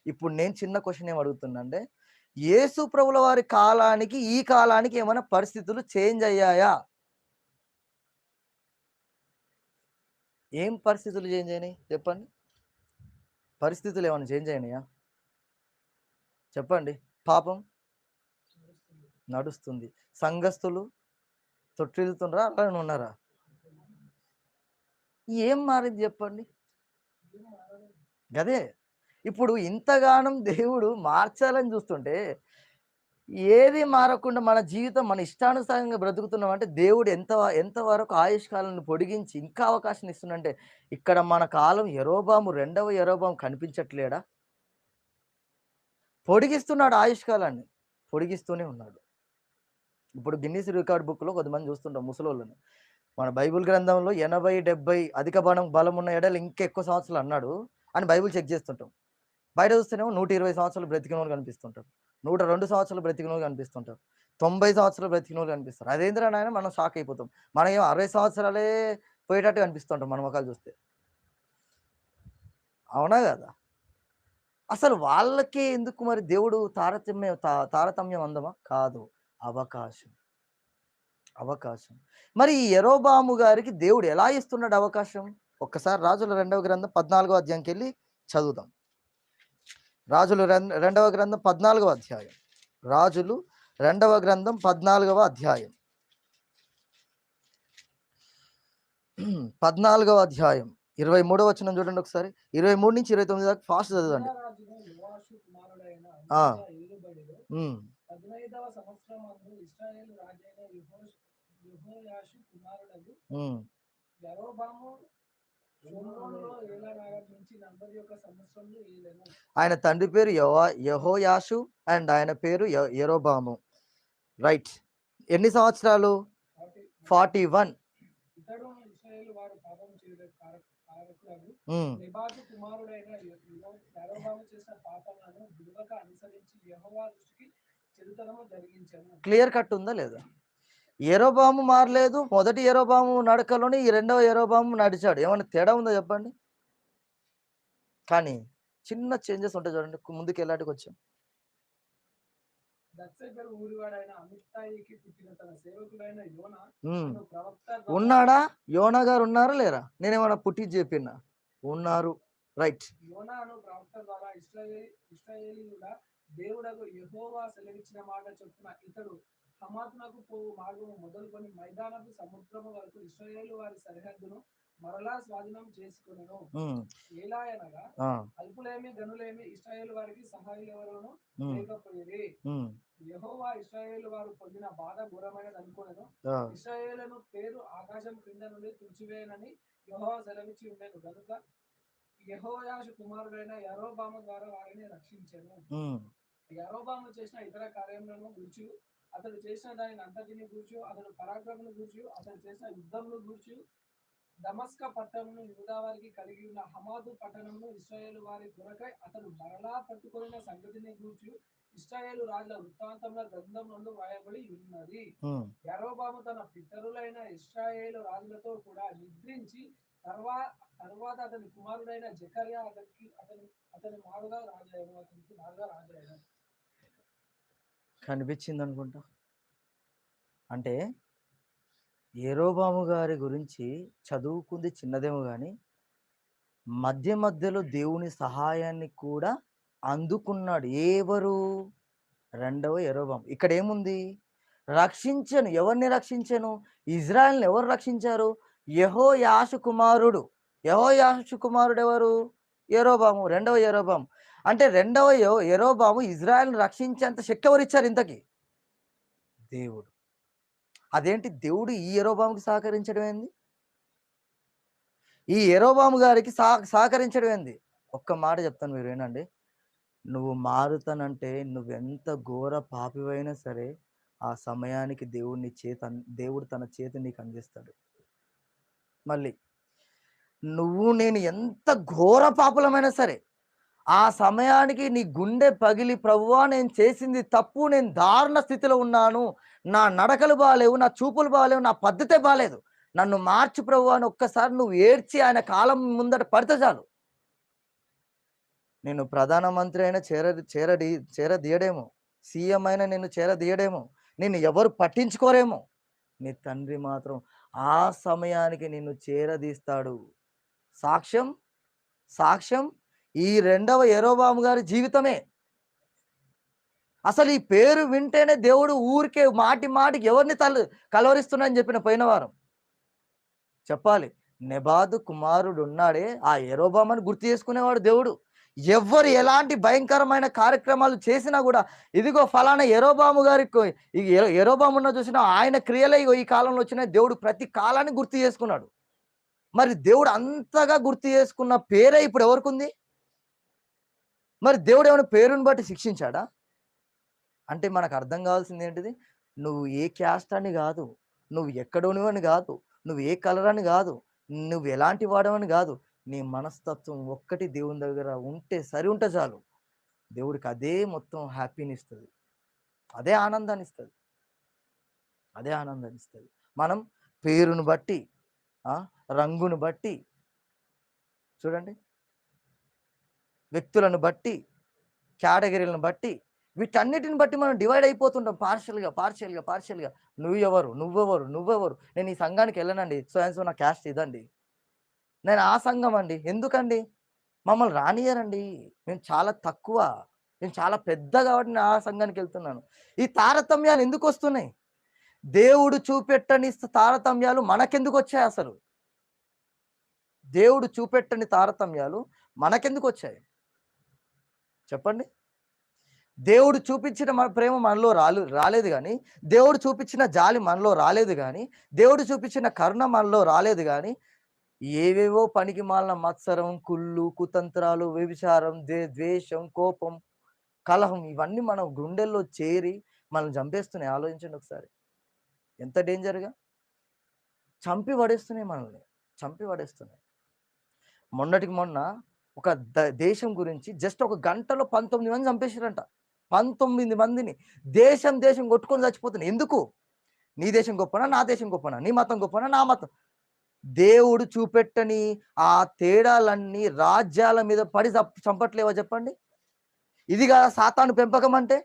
ఇప్పుడు నేను చిన్న క్వెషన్ ఏం అడుగుతున్నా అంటే యేసు ప్రభుల వారి కాలానికి ఈ కాలానికి ఏమైనా పరిస్థితులు చేంజ్ అయ్యాయా? ఏం పరిస్థితులు చేంజ్ అయినాయి చెప్పండి? పరిస్థితులు ఏమైనా చేంజ్ అయినాయా? చెప్పండి. పాపం నడుస్తుంది. సంఘస్థులు తొట్టిల్లుతుండ్రా? అలానే ఉన్నారా? ఏం మారింది చెప్పండి? గదే. ఇప్పుడు ఇంతగానం దేవుడు మార్చాలని చూస్తుంటే ఏది మారకుండా మన జీవితం మన ఇష్టానుసారంగా బ్రతుకుతున్నాం అంటే దేవుడు ఎంతవరకు ఆయుష్కాలను పొడిగించి ఇంకా అవకాశం ఇస్తుండంటే ఇక్కడ మన కాలం రెండవ యరొబాము కనిపించట్లేడా? పొడిగిస్తున్నాడు ఆయుష్కాలాన్ని. పొడిగిస్తూనే ఉన్నాడు. ఇప్పుడు గిన్నిస్ రికార్డ్ బుక్‌లో కొంతమంది చూస్తుంటాం ముసలోళ్ళని. మన బైబిల్ గ్రంథంలో 80, 70 అధిక బలం ఉన్న ఎడలు ఇంకెక్కువ సంవత్సరాలు అన్నాడు అని బైబిల్ చెక్ చేస్తుంటాం. బయట చూస్తేనేమో 120 సంవత్సరాలు బ్రతికినోళ్ళు కనిపిస్తుంటారు. 102 సంవత్సరాలు బ్రతికినోళ్ళు కనిపిస్తుంటారు. 90 సంవత్సరాలు బ్రతికినోళ్ళు కనిపిస్తారు. అదేందిరా నాయన మనం షాక్ అయిపోతాం. మనం ఏమో 60 సంవత్సరాలే పోయేటట్టు కనిపిస్తుంటాం మన మొఖాలు చూస్తే. అవునా కదా? అసలు వాళ్ళకే ఎందుకు మరి దేవుడు తారతమ్యం అందమా? కాదు. అవకాశం. అవకాశం. మరి ఈ యరొబాము గారికి దేవుడు ఎలా ఇస్తున్నాడు అవకాశం? ఒక్కసారి రాజుల 2వ గ్రంథం 14వ అధ్యాయంకెళ్ళి చదువుదాం. రాజులు 2వ గ్రంథం 14వ అధ్యాయం. రాజులు 2వ గ్రంథం 14వ అధ్యాయం. 14వ అధ్యాయం 23వ వచనం చూడండి ఒకసారి. 23 నుంచి 29 దాకా ఫాస్ట్ చదవండి. ఆయన తండ్రి పేరు యెహోయాషు అండ్ ఆయన పేరు యరొబాము. రైట్. ఎన్ని సంవత్సరాలు? 41. క్లియర్ కట్ ఉందా లేదా? యరొబాము మారలేదు. మొదటి యరొబాము నడకలోనే ఈ 2వ యరొబాము నడిచాడు. ఏమన్నా తేడా ఉందో చెప్పండి. కానీ చిన్న చేంజెస్ ఉంటాయి చూడండి. ముందుకు ఎలాంటికి వచ్చాం. ఉన్నాడా? యోనా గారు ఉన్నారా లేరా? నేనేమన్నా పుట్టి చెప్పినా? ఉన్నారు. రైట్. దేవుడకు యెహోవా సెలవిచ్చిన మాట చొప్పున ఇతడు హమాతునకు పోవు మార్గము మొదలుకొని మైదానపు సముద్రము వరకు ఇశ్రాయేలు వారి సరిహద్దును మరలా స్వాధీనం చేసుకొనెను. ఎలాగనగా అల్పులేమి గనులేమి ఇశ్రాయేలు వారికి సహాయం ఎవరును లేకపోయేది. యెహోవా ఇశ్రాయేలు వారు పొందిన బాధ ఘోరమైనది అనుకొనెను. ఇశ్రాయేలును పేరు ఆకాశం క్రింద నుండి తుడిచివేయనని యెహోవా సెలవిచ్చి ఉండెను గనుక యెహోయాషు కుమారుడైన యరొబాము ద్వారా వారిని రక్షించెను. యరొబాము చేసిన ఇతర కార్యములను గూర్చి, అతడు చేసిన దానిని అంతటిని గూర్చి, అతడు పరాక్రమను గూర్చి, అతడు చేసిన యుద్ధమును గూర్చి, దమస్క పట్టణమును యూదా వారికి కలిగి ఉన్న హమాదు పట్టణమును ఇశ్రాయేలు వారి కొరకై అతడు మరలా పట్టుకొనిన సంగతిని గూర్చి ఇశ్రాయేలు రాజుల వృత్తాంతముల గ్రంథమునందు వ్రాయబడి ఉన్నది. యరొబాము తన పితరులైన ఇశ్రాయేలు రాజులతో కూడా నిద్రించి తర్వాత అతని కుమారుడైన జెకర్యా అతని మారుగా రాజాయను. కనిపించింది అనుకుంటా. అంటే యరొబాము గారి గురించి చదువుకుంది చిన్నదేమో కానీ మధ్యలో దేవుని సహాయాన్ని కూడా అందుకున్నాడు. ఎవరు? 2వ యరొబాము. ఇక్కడ ఏముంది? రక్షించను. ఎవరిని రక్షించను? ఇజ్రాయెల్ని ఎవరు రక్షించారు? యెహోయాషు కుమారుడు. యెహోయాషు కుమారుడు ఎవరు? యరొబాము. 2వ యరొబాము. అంటే 2వ యరొబాము ఇజ్రాయెల్ని రక్షించేంత శక్తి ఎవరు ఇచ్చారు ఇంతకి? దేవుడు. అదేంటి దేవుడు ఈ యరొబాముకి సహకరించడం ఏంది? ఈ యరొబాము గారికి సహకరించడం ఏంది? ఒక్క మాట చెప్తాను, మీరు వినండి. నువ్వు మారుతానంటే నువ్వెంత ఘోర పాపివైనా సరే ఆ సమయానికి దేవుడు తన చేతి నీకు అందిస్తాడు. మళ్ళీ నేను ఎంత ఘోర పాపులమైనా సరే ఆ సమయానికి నీ గుండె పగిలి, ప్రభువా నేను చేసింది తప్పు, నేను దారుణ స్థితిలో ఉన్నాను, నా నడకలు బాలేవు, నా చూపులు బాలేవు, నా పద్ధతే బాలేదు, నన్ను మార్చు ప్రభువా అని ఒక్కసారి నువ్వు ఏడ్చి ఆయన కాలం ముందట పడితే చాలు. నేను ప్రధానమంత్రి అయినా చేరదీయడేమో, సీఎం అయినా నిన్ను చేరదీయడేమో, నిన్ను ఎవరు పట్టించుకోరేమో, నీ తండ్రి మాత్రం ఆ సమయానికి నిన్ను చేరదీస్తాడు. సాక్ష్యం ఈ 2వ యరొబాము గారి జీవితమే. అసలు ఈ పేరు వింటేనే దేవుడు ఊరికే మాటికి ఎవరిని కలవరిస్తున్నాడని చెప్పిన పోయిన వారం చెప్పాలి. నెబాదు కుమారుడు ఉన్నాడే ఆ యరొబాముని గుర్తు చేసుకునేవాడు దేవుడు. ఎవ్వరు ఎలాంటి భయంకరమైన కార్యక్రమాలు చేసినా కూడా ఇదిగో ఫలానా యరొబాము గారికి యరొబాము ఉన్న చూసినా ఆయన క్రియలే ఈ కాలంలో వచ్చిన దేవుడు ప్రతి కాలాన్ని గుర్తు చేసుకున్నాడు. మరి దేవుడు అంతగా గుర్తు చేసుకున్న పేరే ఇప్పుడు ఎవరికి ఉంది? మరి దేవుడు ఏమైనా పేరుని బట్టి శిక్షించాడా? అంటే మనకు అర్థం కావాల్సింది ఏంటిది? నువ్వు ఏ క్యాస్ట్ అని కాదు, నువ్వు ఎక్కడోనివని కాదు, నువ్వు ఏ కలర్ అని కాదు, నువ్వు ఎలాంటి వాడవని కాదు, నీ మనస్తత్వం ఒక్కటి దేవుని దగ్గర ఉంటే సరి ఉంటే చాలు. దేవుడికి అదే మొత్తం హ్యాపీని ఇస్తుంది, అదే ఆనందాన్ని ఇస్తుంది, అదే ఆనందాన్ని ఇస్తుంది. మనం పేరును బట్టి, రంగును బట్టి, చూడండి, వ్యక్తులను బట్టి, కేటగిరీలను బట్టి, వీటన్నిటిని బట్టి మనం డివైడ్ అయిపోతుంటాం పార్షియల్గా పార్షియల్గా పార్షియల్గా. నువ్వెవరు, నేను ఈ సంఘానికి వెళ్ళనండి, సో అండ్ సో నా క్యాస్ట్ ఇదండి, నేను ఆ సంఘం అండి. ఎందుకండి? మమ్మల్ని రానియరండి, మేము చాలా తక్కువ, నేను చాలా పెద్ద కాబట్టి నేను ఆ సంఘానికి వెళ్తున్నాను. ఈ తారతమ్యాలు ఎందుకు వస్తున్నాయి? దేవుడు చూపెట్టని తారతమ్యాలు మనకెందుకు వచ్చాయి అసలు? దేవుడు చూపెట్టని తారతమ్యాలు మనకెందుకు వచ్చాయి చెప్పండి? దేవుడు చూపించిన మన ప్రేమ మనలో రాలేదు కానీ, దేవుడు చూపించిన జాలి మనలో రాలేదు కానీ, దేవుడు చూపించిన కరుణ మనలో రాలేదు కానీ, ఏవేవో పనికి మాలిన మత్సరం, కుళ్ళు, కుతంత్రాలు, వ్యభిచారం, ద్వేషం, కోపం, కలహం, ఇవన్నీ మన గుండెల్లో చేరి మనం చంపేస్తున్నాయి. ఆలోచించండి ఒకసారి, ఎంత డేంజర్గా చంపి పడేస్తున్నాయి, మనల్ని చంపి పడేస్తున్నాయి. మొన్నటికి మొన్న ఒక దేశం గురించి జస్ట్ ఒక గంటలో 19 మంది చంపేసారంట. 19 మందిని. దేశం కొట్టుకొని చచ్చిపోతున్నాయి. ఎందుకు? నీ దేశం గొప్పనా, నా దేశం గొప్పనా, నీ మతం గొప్పనా, నా మతం. దేవుడు చూపెట్టని ఆ తేడాలన్నీ రాజ్యాల మీద పడి చంపట్లేవా చెప్పండి? ఇదిగా సాతాను పెంపకం అంటే.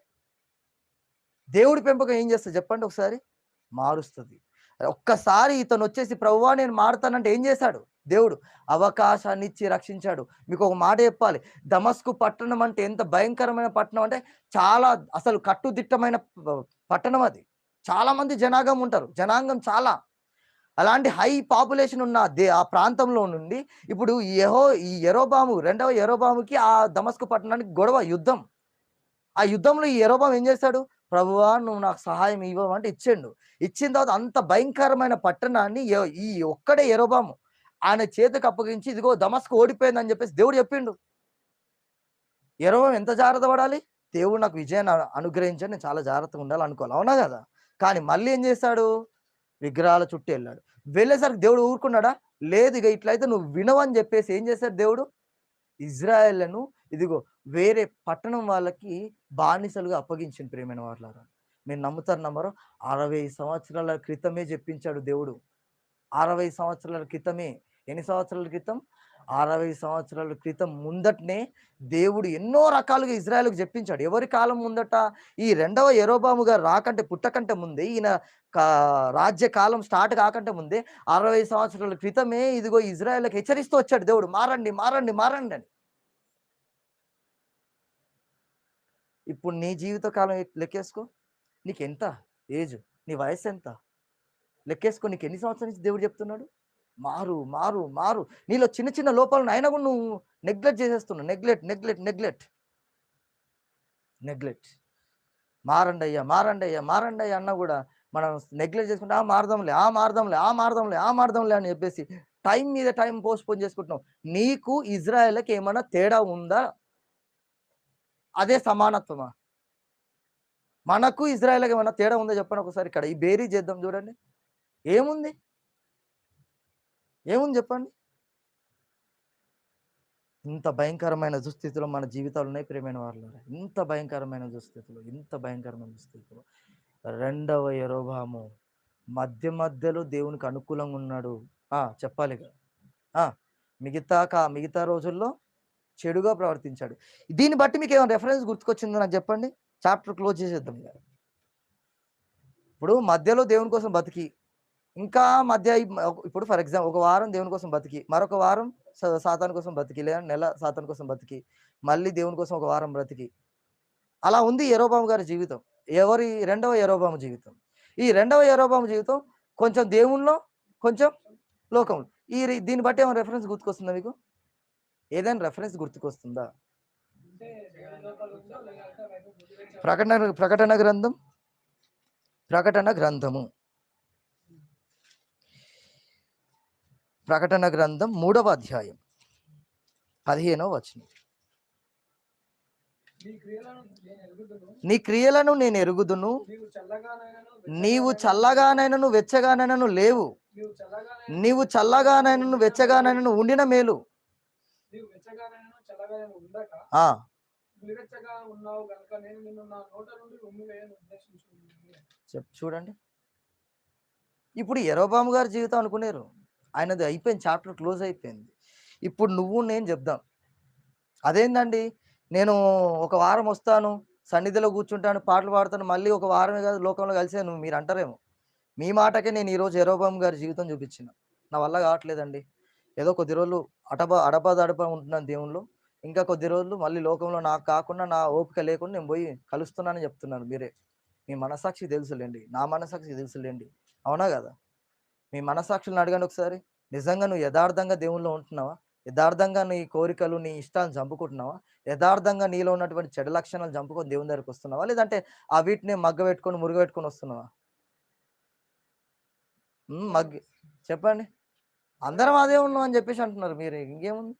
దేవుడి పెంపకం ఏం చేస్తుంది చెప్పండి ఒకసారి? మారుస్తుంది. ఒక్కసారి ఇతను వచ్చేసి ప్రభువా నేను మారుతానంటే ఏం చేశాడు దేవుడు? అవకాశాన్ని ఇచ్చి రక్షించాడు. మీకు ఒక మాట చెప్పాలి, దమస్కు పట్టణం అంటే ఎంత భయంకరమైన పట్టణం అంటే, చాలా అసలు కట్టుదిట్టమైన పట్టణం అది. చాలా మంది జనాంగం చాలా. అలాంటి హై పాపులేషన్ ఉన్న ఆ ప్రాంతంలో నుండి ఇప్పుడు ఈ యెరోబాము, రెండవ యెరోబాముకి ఆ దమస్కు పట్టణానికి గొడవ, యుద్ధం. ఆ యుద్ధంలో ఈ యెరోబాము ఏం చేశాడు? ప్రభువా నువ్వు నాకు సహాయం ఇవ్వమంటే ఇచ్చిండు. ఇచ్చిన తర్వాత అంత భయంకరమైన పట్టణాన్ని ఈ ఒక్కడే యెరోబాము ఆయన చేతికి అప్పగించి, ఇదిగో దమస్కు ఓడిపోయిందని చెప్పేసి దేవుడు చెప్పిండు. యెరోబాము ఎంత జాగ్రత్త పడాలి? దేవుడు నాకు విజయాన్ని అనుగ్రహించాడు, నేను చాలా జాగ్రత్తగా ఉండాలి అనుకోవాలి, అవునా కదా? కానీ మళ్ళీ ఏం చేశాడు? విగ్రహాల చుట్టూ వెళ్ళాడు. వెళ్ళేసరికి దేవుడు ఊరుకున్నాడా? లేదు. ఇక ఇట్లయితే నువ్వు వినవని చెప్పేసి ఏం చేశాడు దేవుడు? ఇజ్రాయేళ్లను ఇదిగో వేరే పట్టణం వాళ్ళకి బానిసలుగా అప్పగించింది. ప్రియమైన వాళ్ళారా, మీరు నమ్ముతారు నమ్మరు, 60 సంవత్సరాల క్రితమే చెప్పించాడు దేవుడు. 60 సంవత్సరాల క్రితమే. ఎన్ని సంవత్సరాల క్రితం? 60 సంవత్సరాల క్రితం ముందటనే దేవుడు ఎన్నో రకాలుగా ఇజ్రాయేలుకు చెప్పించాడు. ఎవరి కాలం ముందట? ఈ రెండవ యెరోబాము గారు పుట్టకంటే ముందే, ఈయన రాజ్య కాలం స్టార్ట్ కాకంటే ముందే 60 సంవత్సరాల క్రితమే ఇదిగో ఇజ్రాయేలుకి హెచ్చరిస్తూ వచ్చాడు దేవుడు, మారండి మారండి మారండి అని. ఇప్పుడు నీ జీవిత కాలం లెక్కేసుకో, నీకెంత ఏజ్, నీ వయసు ఎంత లెక్కేసుకో, నీకు ఎన్ని సంవత్సరాల నుంచి దేవుడు చెప్తున్నాడు మారు మారు మారు. నీలో చిన్న చిన్న లోపాలను అయినా కూడా నువ్వు నెగ్లెక్ట్ చేసేస్తున్నావు. నెగ్లెక్ట్. మారండి అయ్యా అన్న కూడా మనం నెగ్లెక్ట్ చేసుకుంటే మారదాంలే అని చెప్పేసి టైం మీద టైం పోస్ట్పోన్ చేసుకుంటున్నాం. నీకు ఇజ్రాయెల్కి ఏమైనా తేడా ఉందా? అదే సమానత్వమా? మనకు ఇజ్రాయెల్కి ఏమైనా తేడా ఉందా చెప్పండి ఒకసారి. ఇక్కడ ఈ బేరీ చేద్దాం చూడండి, ఏముంది చెప్పండి? ఇంత భయంకరమైన దుస్థితిలో మన జీవితాలు ఉన్నాయి ప్రియమైన వాళ్ళారా. ఇంత భయంకరమైన దుస్థితిలో రెండవ యెరోబాము మధ్యలో దేవునికి అనుకూలంగా ఉన్నాడు. చెప్పాలిగా. మిగతా రోజుల్లో చెడుగా ప్రవర్తించాడు. దీన్ని బట్టి మీకు ఏమైనా రెఫరెన్స్ గుర్తుకొచ్చిందో నాకు చెప్పండి. చాప్టర్ క్లోజ్ చేసేద్దాం. ఇప్పుడు మధ్యలో దేవుని కోసం బతికి, ఇంకా ఇప్పుడు ఫర్ ఎగ్జాంపుల్ ఒక వారం దేవుని కోసం బతికి, మరొక వారం సాతాను కోసం బతికి, లేదా నెల సాతాను కోసం బతికి, మళ్ళీ దేవుని కోసం ఒక వారం బ్రతికి, అలా ఉంది యెరోబాము గారి జీవితం. రెండవ యెరోబాము జీవితం. ఈ రెండవ యెరోబాము జీవితం కొంచెం దేవునిలో, కొంచెం లోకంలో. దీన్ని బట్టి ఏమైనా రెఫరెన్స్ గుర్తుకొస్తుందా మీకు? ఏదైనా రెఫరెన్స్ గుర్తుకొస్తుందా? ప్రకటన గ్రంథము 3వ అధ్యాయం 15వ వచనం. నీ క్రియలను నేను ఎరుగుదును, నీవు చల్లగానైనను వెచ్చగానైనను లేవు, నీవు చల్లగానైనను వెచ్చగానైనను ఉండిన మేలు. ఆ చూడండి, ఇప్పుడు యరొబాము గారి జీవితం అనుకునేరు, ఆయనది అయిపోయింది, చాప్టర్ క్లోజ్ అయిపోయింది. ఇప్పుడు నువ్వు నేను చెప్దాం. అదేందండి, నేను ఒక వారం వస్తాను, సన్నిధిలో కూర్చుంటాను, పాటలు పాడుతాను, మళ్ళీ ఒక వారమే కాదు లోకంలో కలిసాను మీరు అంటారేమో. మీ మాటకే నేను ఈరోజు యరొబాము గారి జీవితం చూపించిన. నా వల్ల కావట్లేదండి, ఏదో కొద్ది రోజులు అడప ఉంటున్నాను దేవుళ్ళు, ఇంకా కొద్ది రోజులు మళ్ళీ లోకంలో నాకు కాకుండా నా ఓపిక లేకుండా నేను పోయి కలుస్తున్నానని చెప్తున్నాను. మీరే, మీ మనసాక్షి తెలుసులేండి, నా మనసాక్షి తెలుసులేండి, అవునా కదా? మీ మనసాక్షులను అడగండి ఒకసారి, నిజంగా నువ్వు యథార్థంగా దేవుల్లో ఉంటున్నావా? యథార్థంగా నీ కోరికలు నీ ఇష్టాలను చంపుకుంటున్నావా? యథార్థంగా నీలో ఉన్నటువంటి చెడు లక్షణాలు చంపుకొని దేవుని దగ్గరికి వస్తున్నావా? లేదంటే ఆ వీటిని మగ్గ పెట్టుకొని మురుగ పెట్టుకొని వస్తున్నావా? మగ్గి చెప్పండి. అందరం అదే ఉన్నాం అని చెప్పేసి అంటున్నారు మీరు, ఇంకేముంది?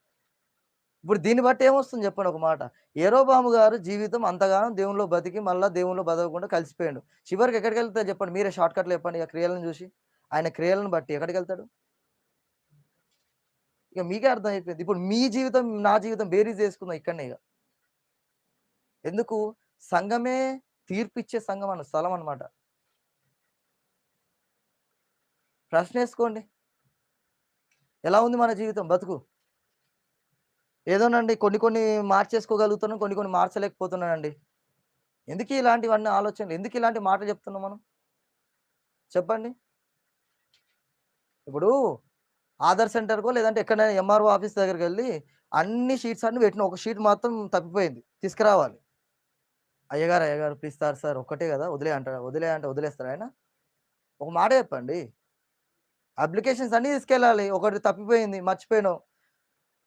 ఇప్పుడు దీన్ని బట్టి ఏమొస్తుంది చెప్పండి ఒక మాట. యరొబాము గారు జీవితం అంతగానం దేవునిలో బతికి మళ్ళా దేవునిలో బతకకుండా కలిసిపోయాడు. చివరికి ఎక్కడికి వెళ్తాడు చెప్పండి, మీరే షార్ట్ కట్లు చెప్పండి. ఇక క్రియలను చూసి, ఆయన క్రియలను బట్టి ఎక్కడికి వెళ్తాడు? ఇక మీకే అర్థం అయిపోయింది. ఇప్పుడు మీ జీవితం నా జీవితం బేరీజ్ చేసుకుందాం ఇక్కడనే. ఇక ఎందుకు? సంఘమే తీర్పిచ్చే సంఘం అన్న స్థలం అనమాట. ప్రశ్న వేసుకోండి, ఎలా ఉంది మన జీవితం బతుకు? ఏదోనండి, కొన్ని మార్చేసుకోగలుగుతున్నాం, కొన్ని మార్చలేకపోతున్నానండి. ఎందుకు ఇలాంటివన్నీ ఆలోచనలు, ఎందుకు ఇలాంటి మాటలు చెప్తున్నాం మనం చెప్పండి? ఇప్పుడు ఆధార్ సెంటర్కో లేదంటే ఎక్కడైనా ఎంఆర్ఓ ఆఫీస్ దగ్గరికి వెళ్ళి అన్ని షీట్స్ అన్ని పెట్టిన, ఒక షీట్ మాత్రం తప్పిపోయింది, తీసుకురావాలి. అయ్యగారు ప్లీజ్ సార్ ఒక్కటే కదా, వదిలే అంటే వదిలేస్తారా ఆయన? ఒక మాట చెప్పండి. అప్లికేషన్స్ అన్నీ తీసుకెళ్ళాలి, ఒకటి తప్పిపోయింది మర్చిపోయినావు,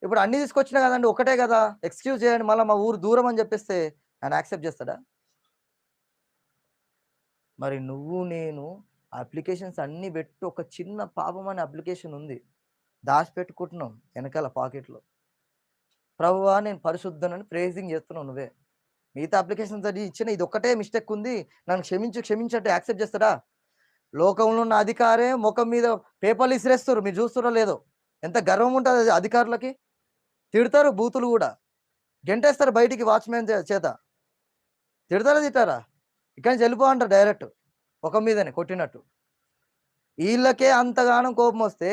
ఇప్పుడు అన్ని తీసుకొచ్చినా కదండి, ఒకటే కదా, ఎక్స్క్యూజ్ చేయండి, మళ్ళీ మా ఊరు దూరం అని చెప్పేస్తే ఆయన యాక్సెప్ట్ చేస్తాడా? మరి నువ్వు నేను అప్లికేషన్స్ అన్నీ పెట్టి ఒక చిన్న పాపం అనే అప్లికేషన్ ఉంది, దాచిపెట్టుకుంటున్నాం వెనకాల పాకెట్లో. ప్రభువా నేను పరిశుద్ధనని ప్రేజింగ్ చేస్తున్నావు నువ్వే. మిగతా అప్లికేషన్స్ అది ఇచ్చిన, ఇది ఒక్కటే మిస్టేక్ ఉంది, నన్ను క్షమించట్టు యాక్సెప్ట్ చేస్తాడా? లోకంలో ఉన్న అధికారే ముఖం మీద పేపర్లు ఇసిరేస్తారు, మీరు చూస్తారో లేదో. ఎంత గర్వం ఉంటుంది అధికారులకి. తిడతారు, బూతులు కూడా గెంటేస్తారు బయటికి, వాచ్మెన్ చేత తిడతారా? ఇక్కడి నుంచి వెళ్ళిపో అంటారు డైరెక్ట్, ముఖం మీదనే కొట్టినట్టు. వీళ్ళకే అంతగానం కోపం వస్తే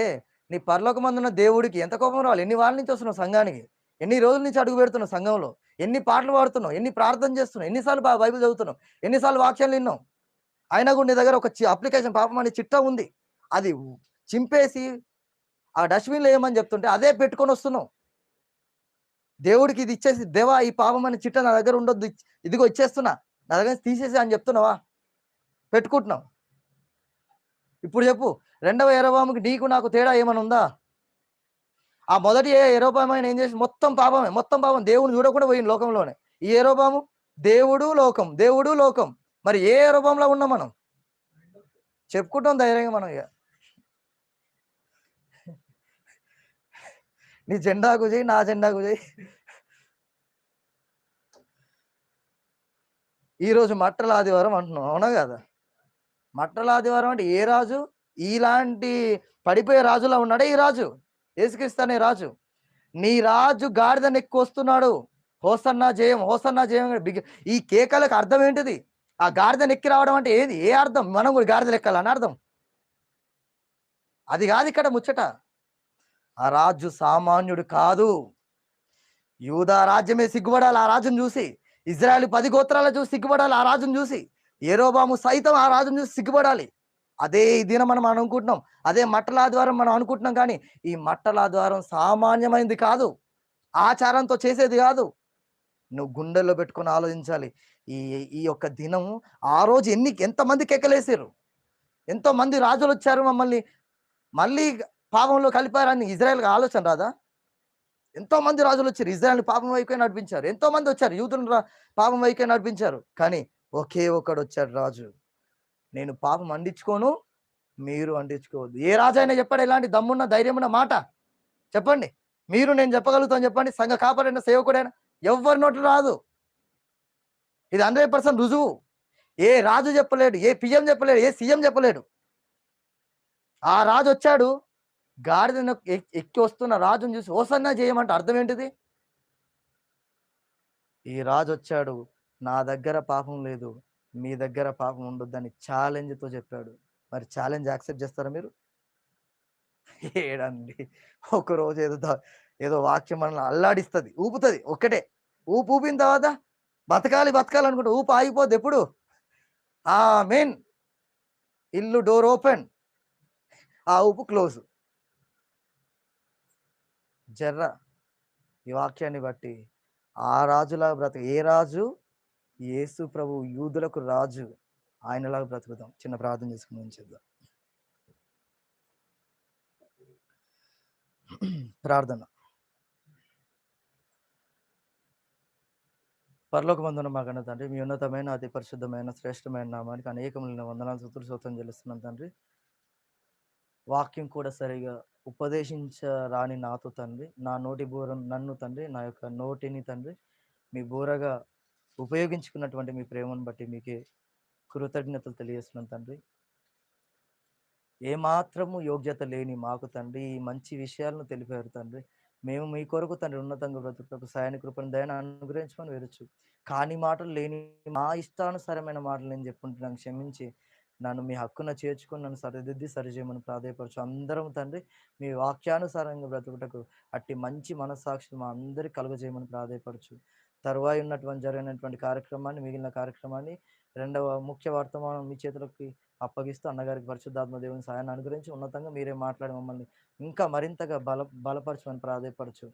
నీ పరలోకమందున్న దేవుడికి ఎంత కోపం రావాలి? ఎన్ని వాళ్ళ నుంచి వస్తున్నావు సంఘానికి, ఎన్ని రోజుల నుంచి అడుగు పెడుతున్నావు సంఘంలో, ఎన్ని పాటలు పాడుతున్నావు, ఎన్ని ప్రార్థన చేస్తున్నావు, ఎన్నిసార్లు బైబిల్ చదువుతున్నావు, ఎన్నిసార్లు వాక్యాలు విన్నావు, అయినా కూడా నీ దగ్గర ఒక అప్లికేషన్ పాపం అనే చిట్టా ఉంది, అది చింపేసి ఆ డస్ట్బిన్లో ఏమని చెప్తుంటే అదే పెట్టుకొని వస్తున్నావు. దేవుడికి ఇది ఇచ్చేసి, దేవా ఈ పాపం అనే చిట్ట నా దగ్గర ఉండొద్దు, ఇదిగో ఇచ్చేస్తున్నా, నా దగ్గర తీసేసి అని చెప్తున్నావా? పెట్టుకుంటున్నావు. ఇప్పుడు చెప్పు, రెండవ యరొబాముకి నీకు నాకు తేడా ఏమైనా ఉందా? ఆ మొదటి యరొబాము ఆయన ఏం చేసి మొత్తం పాపం, దేవుని చూడకుండా పోయింది లోకంలోనే. ఈ యరొబాము దేవుడు లోకం. మరి ఏ యరొబాములో ఉన్నాం మనం? చెప్పుకుంటాం ధైర్యంగా మనం. ఇక నీ జెండాకు చేయి, నా జెండాకు చేయి. ఈరోజు మట్టల ఆదివారం అంటున్నాం, అవునా కదా? మట్టల ఆదివారం అంటే ఏ రాజు? ఇలాంటి పడిపోయే రాజులా ఉన్నాడే ఈ రాజు, యేసుక్రీస్తు అనే రాజు. నీ రాజు గాడిదని ఎక్కువ వస్తున్నాడు, హోసన్నా జయం. ఈ కేకలకు అర్థం ఏంటిది? ఆ గాడిదని ఎక్కి రావడం అంటే ఏది? ఏ అర్థం? మనం కూడా గాడిదలు ఎక్కాలని అర్థం? అది కాదు ఇక్కడ ముచ్చట. ఆ రాజు సామాన్యుడు కాదు. యూదా రాజ్యమే సిగ్గుపడాలి ఆ రాజును చూసి, ఇజ్రాయెల్ 10 గోత్రాల చూసి సిగ్గుపడాలి ఆ రాజును చూసి, యరొబాము సైతం ఆ రాజును చూసి సిగ్గుపడాలి. అదే ఈ దినం మనం అనుకుంటున్నాం, అదే మట్టల ఆదివారం మనం అనుకుంటున్నాం. కానీ ఈ మట్టల ఆదివారం సామాన్యమైనది కాదు, ఆచారంతో చేసేది కాదు. నువ్వు గుండెల్లో పెట్టుకొని ఆలోచించాలి. ఈ ఈ యొక్క దినం, ఆ రోజు ఎంతమంది కేకలేసారు, ఎంతో మంది రాజులు వచ్చారు, మళ్ళీ పాపంలో కలిపారని ఇజ్రాయెల్కి ఆలోచన రాదా? ఎంతో మంది రాజులు వచ్చారు, ఇజ్రాయెల్ని పాపం వైపే నడిపించారు. ఎంతో మంది వచ్చారు, యూదులను పాపం వైపే నడిపించారు. కానీ ఒకే ఒకడు వచ్చాడు రాజు, నేను పాపం అందించుకోను, మీరు అందించుకోవద్దు. ఏ రాజు అయినా చెప్పాడు ఇలాంటి దమ్మున్న ధైర్యమున్న మాట? చెప్పండి, మీరు నేను చెప్పగలుగుతాను చెప్పండి? సంఘ కాపరైన సేవకుడైనా ఎవ్వరి నోట్లు రాదు. ఇది 100% రుజువు. ఏ రాజు చెప్పలేడు, ఏ పీఎం చెప్పలేడు, ఏ సీఎం చెప్పలేడు. ఆ రాజొచ్చాడు, గాడిదను ఎక్కి వస్తున్న రాజుని చూసి హోసన్నా చేయమంటే అర్థం ఏంటిది? ఈ రాజొచ్చాడు, నా దగ్గర పాపం లేదు, మీ దగ్గర పాపం ఉండొద్దని ఛాలెంజ్‌తో చెప్పాడు. మరి ఛాలెంజ్ యాక్సెప్ట్ చేస్తారా మీరు? ఏడండి. ఒకరోజు ఏదో వాక్యం మనల్ని అల్లాడిస్తది, ఊపుతది ఒక్కటే. ఊపిన తర్వాత బతకాలి, బతకాలనుకుంటే ఊపు ఆగిపోద్ది ఎప్పుడు? ఆమేన్. ఇల్లు డోర్ ఓపెన్. ఆ ఊపు క్లోజ్. జర్ర ఈ వాక్యాన్ని బట్టి ఆ రాజులాగా ఏ రాజు? యేసు ప్రభువు యూదులకు రాజు. ఆయనలాగా బ్రతుకుదాం. చిన్న ప్రార్థన చేసుకొని ముగించేద్దాం. ప్రార్థన. పరలోకమందున్న మా కన్న తండ్రి, మీ ఉన్నతమైన, అతి పరిశుద్ధమైన, శ్రేష్టమైన నామానికి అనేకములైన వందనాలు, స్తుతులు, స్తోత్రం చెల్లిస్తున్నాను తండ్రి. వాక్యం కూడా సరిగా ఉపదేశించరాని నాతో తండ్రి, నా నోటి బూర నన్ను తండ్రి, నా యొక్క నోటిని తండ్రి, మీ బూరగా ఉపయోగించుకున్నటువంటి మీ ప్రేమను బట్టి మీకే కృతజ్ఞతలు తెలియజేస్తున్నాను తండ్రి. ఏమాత్రము యోగ్యత లేని మాకు తండ్రి, ఈ మంచి విషయాలను తెలిపారు తండ్రి. మేము మీ కొరకు తండ్రి ఉన్నతంగా బ్రతుకుటకు సహాయాన్ని, కృపను, దయను అనుగ్రహించమని వేడుచు. కాని మాటలు లేని మా ఇష్టానుసారమైన మాటలు నేను చెప్పుకుంటున్నాను, క్షమించి నన్ను మీ హక్కున చేర్చుకొని నన్ను సరిదిద్ది సరిచేయమని ప్రాధేయపరచు. అందరం తండ్రి మీ వాక్యానుసారంగా బ్రతుకుటకు అట్టి మంచి మనస్సాక్షులు మా అందరికి కలుగజేయమని ప్రాధేయపరచు. తరువాయి ఉన్నటువంటి జరిగినటువంటి కార్యక్రమాన్ని, మిగిలిన కార్యక్రమాన్ని, రెండవ ముఖ్య వర్తమానం మీ చేతులకి అప్పగిస్తూ అన్నగారికి పరిశుద్ధాత్మ దేవుని సహాయాన్ని అనుగ్రహించి ఉన్నతంగా మీరే మాట్లాడి మమ్మల్ని ఇంకా మరింతగా బలపరచమని ప్రాధేయపరచు.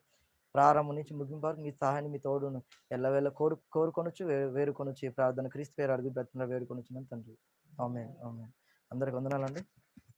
ప్రారంభం నుంచి ముగింపు వరకు మీ సహాయాన్ని, మీ తోడును ఎల్లవేళ కోరుకొనొచ్చు, వేరుకొనొచ్చు. ఈ ప్రార్థన క్రీస్తు పేరు అడుగు బ్రతిమలాడి వేడుకొనొచ్చున్నాను తండ్రి. ఆమేన్. ఆమేన్. అందరికి వందనాలండి.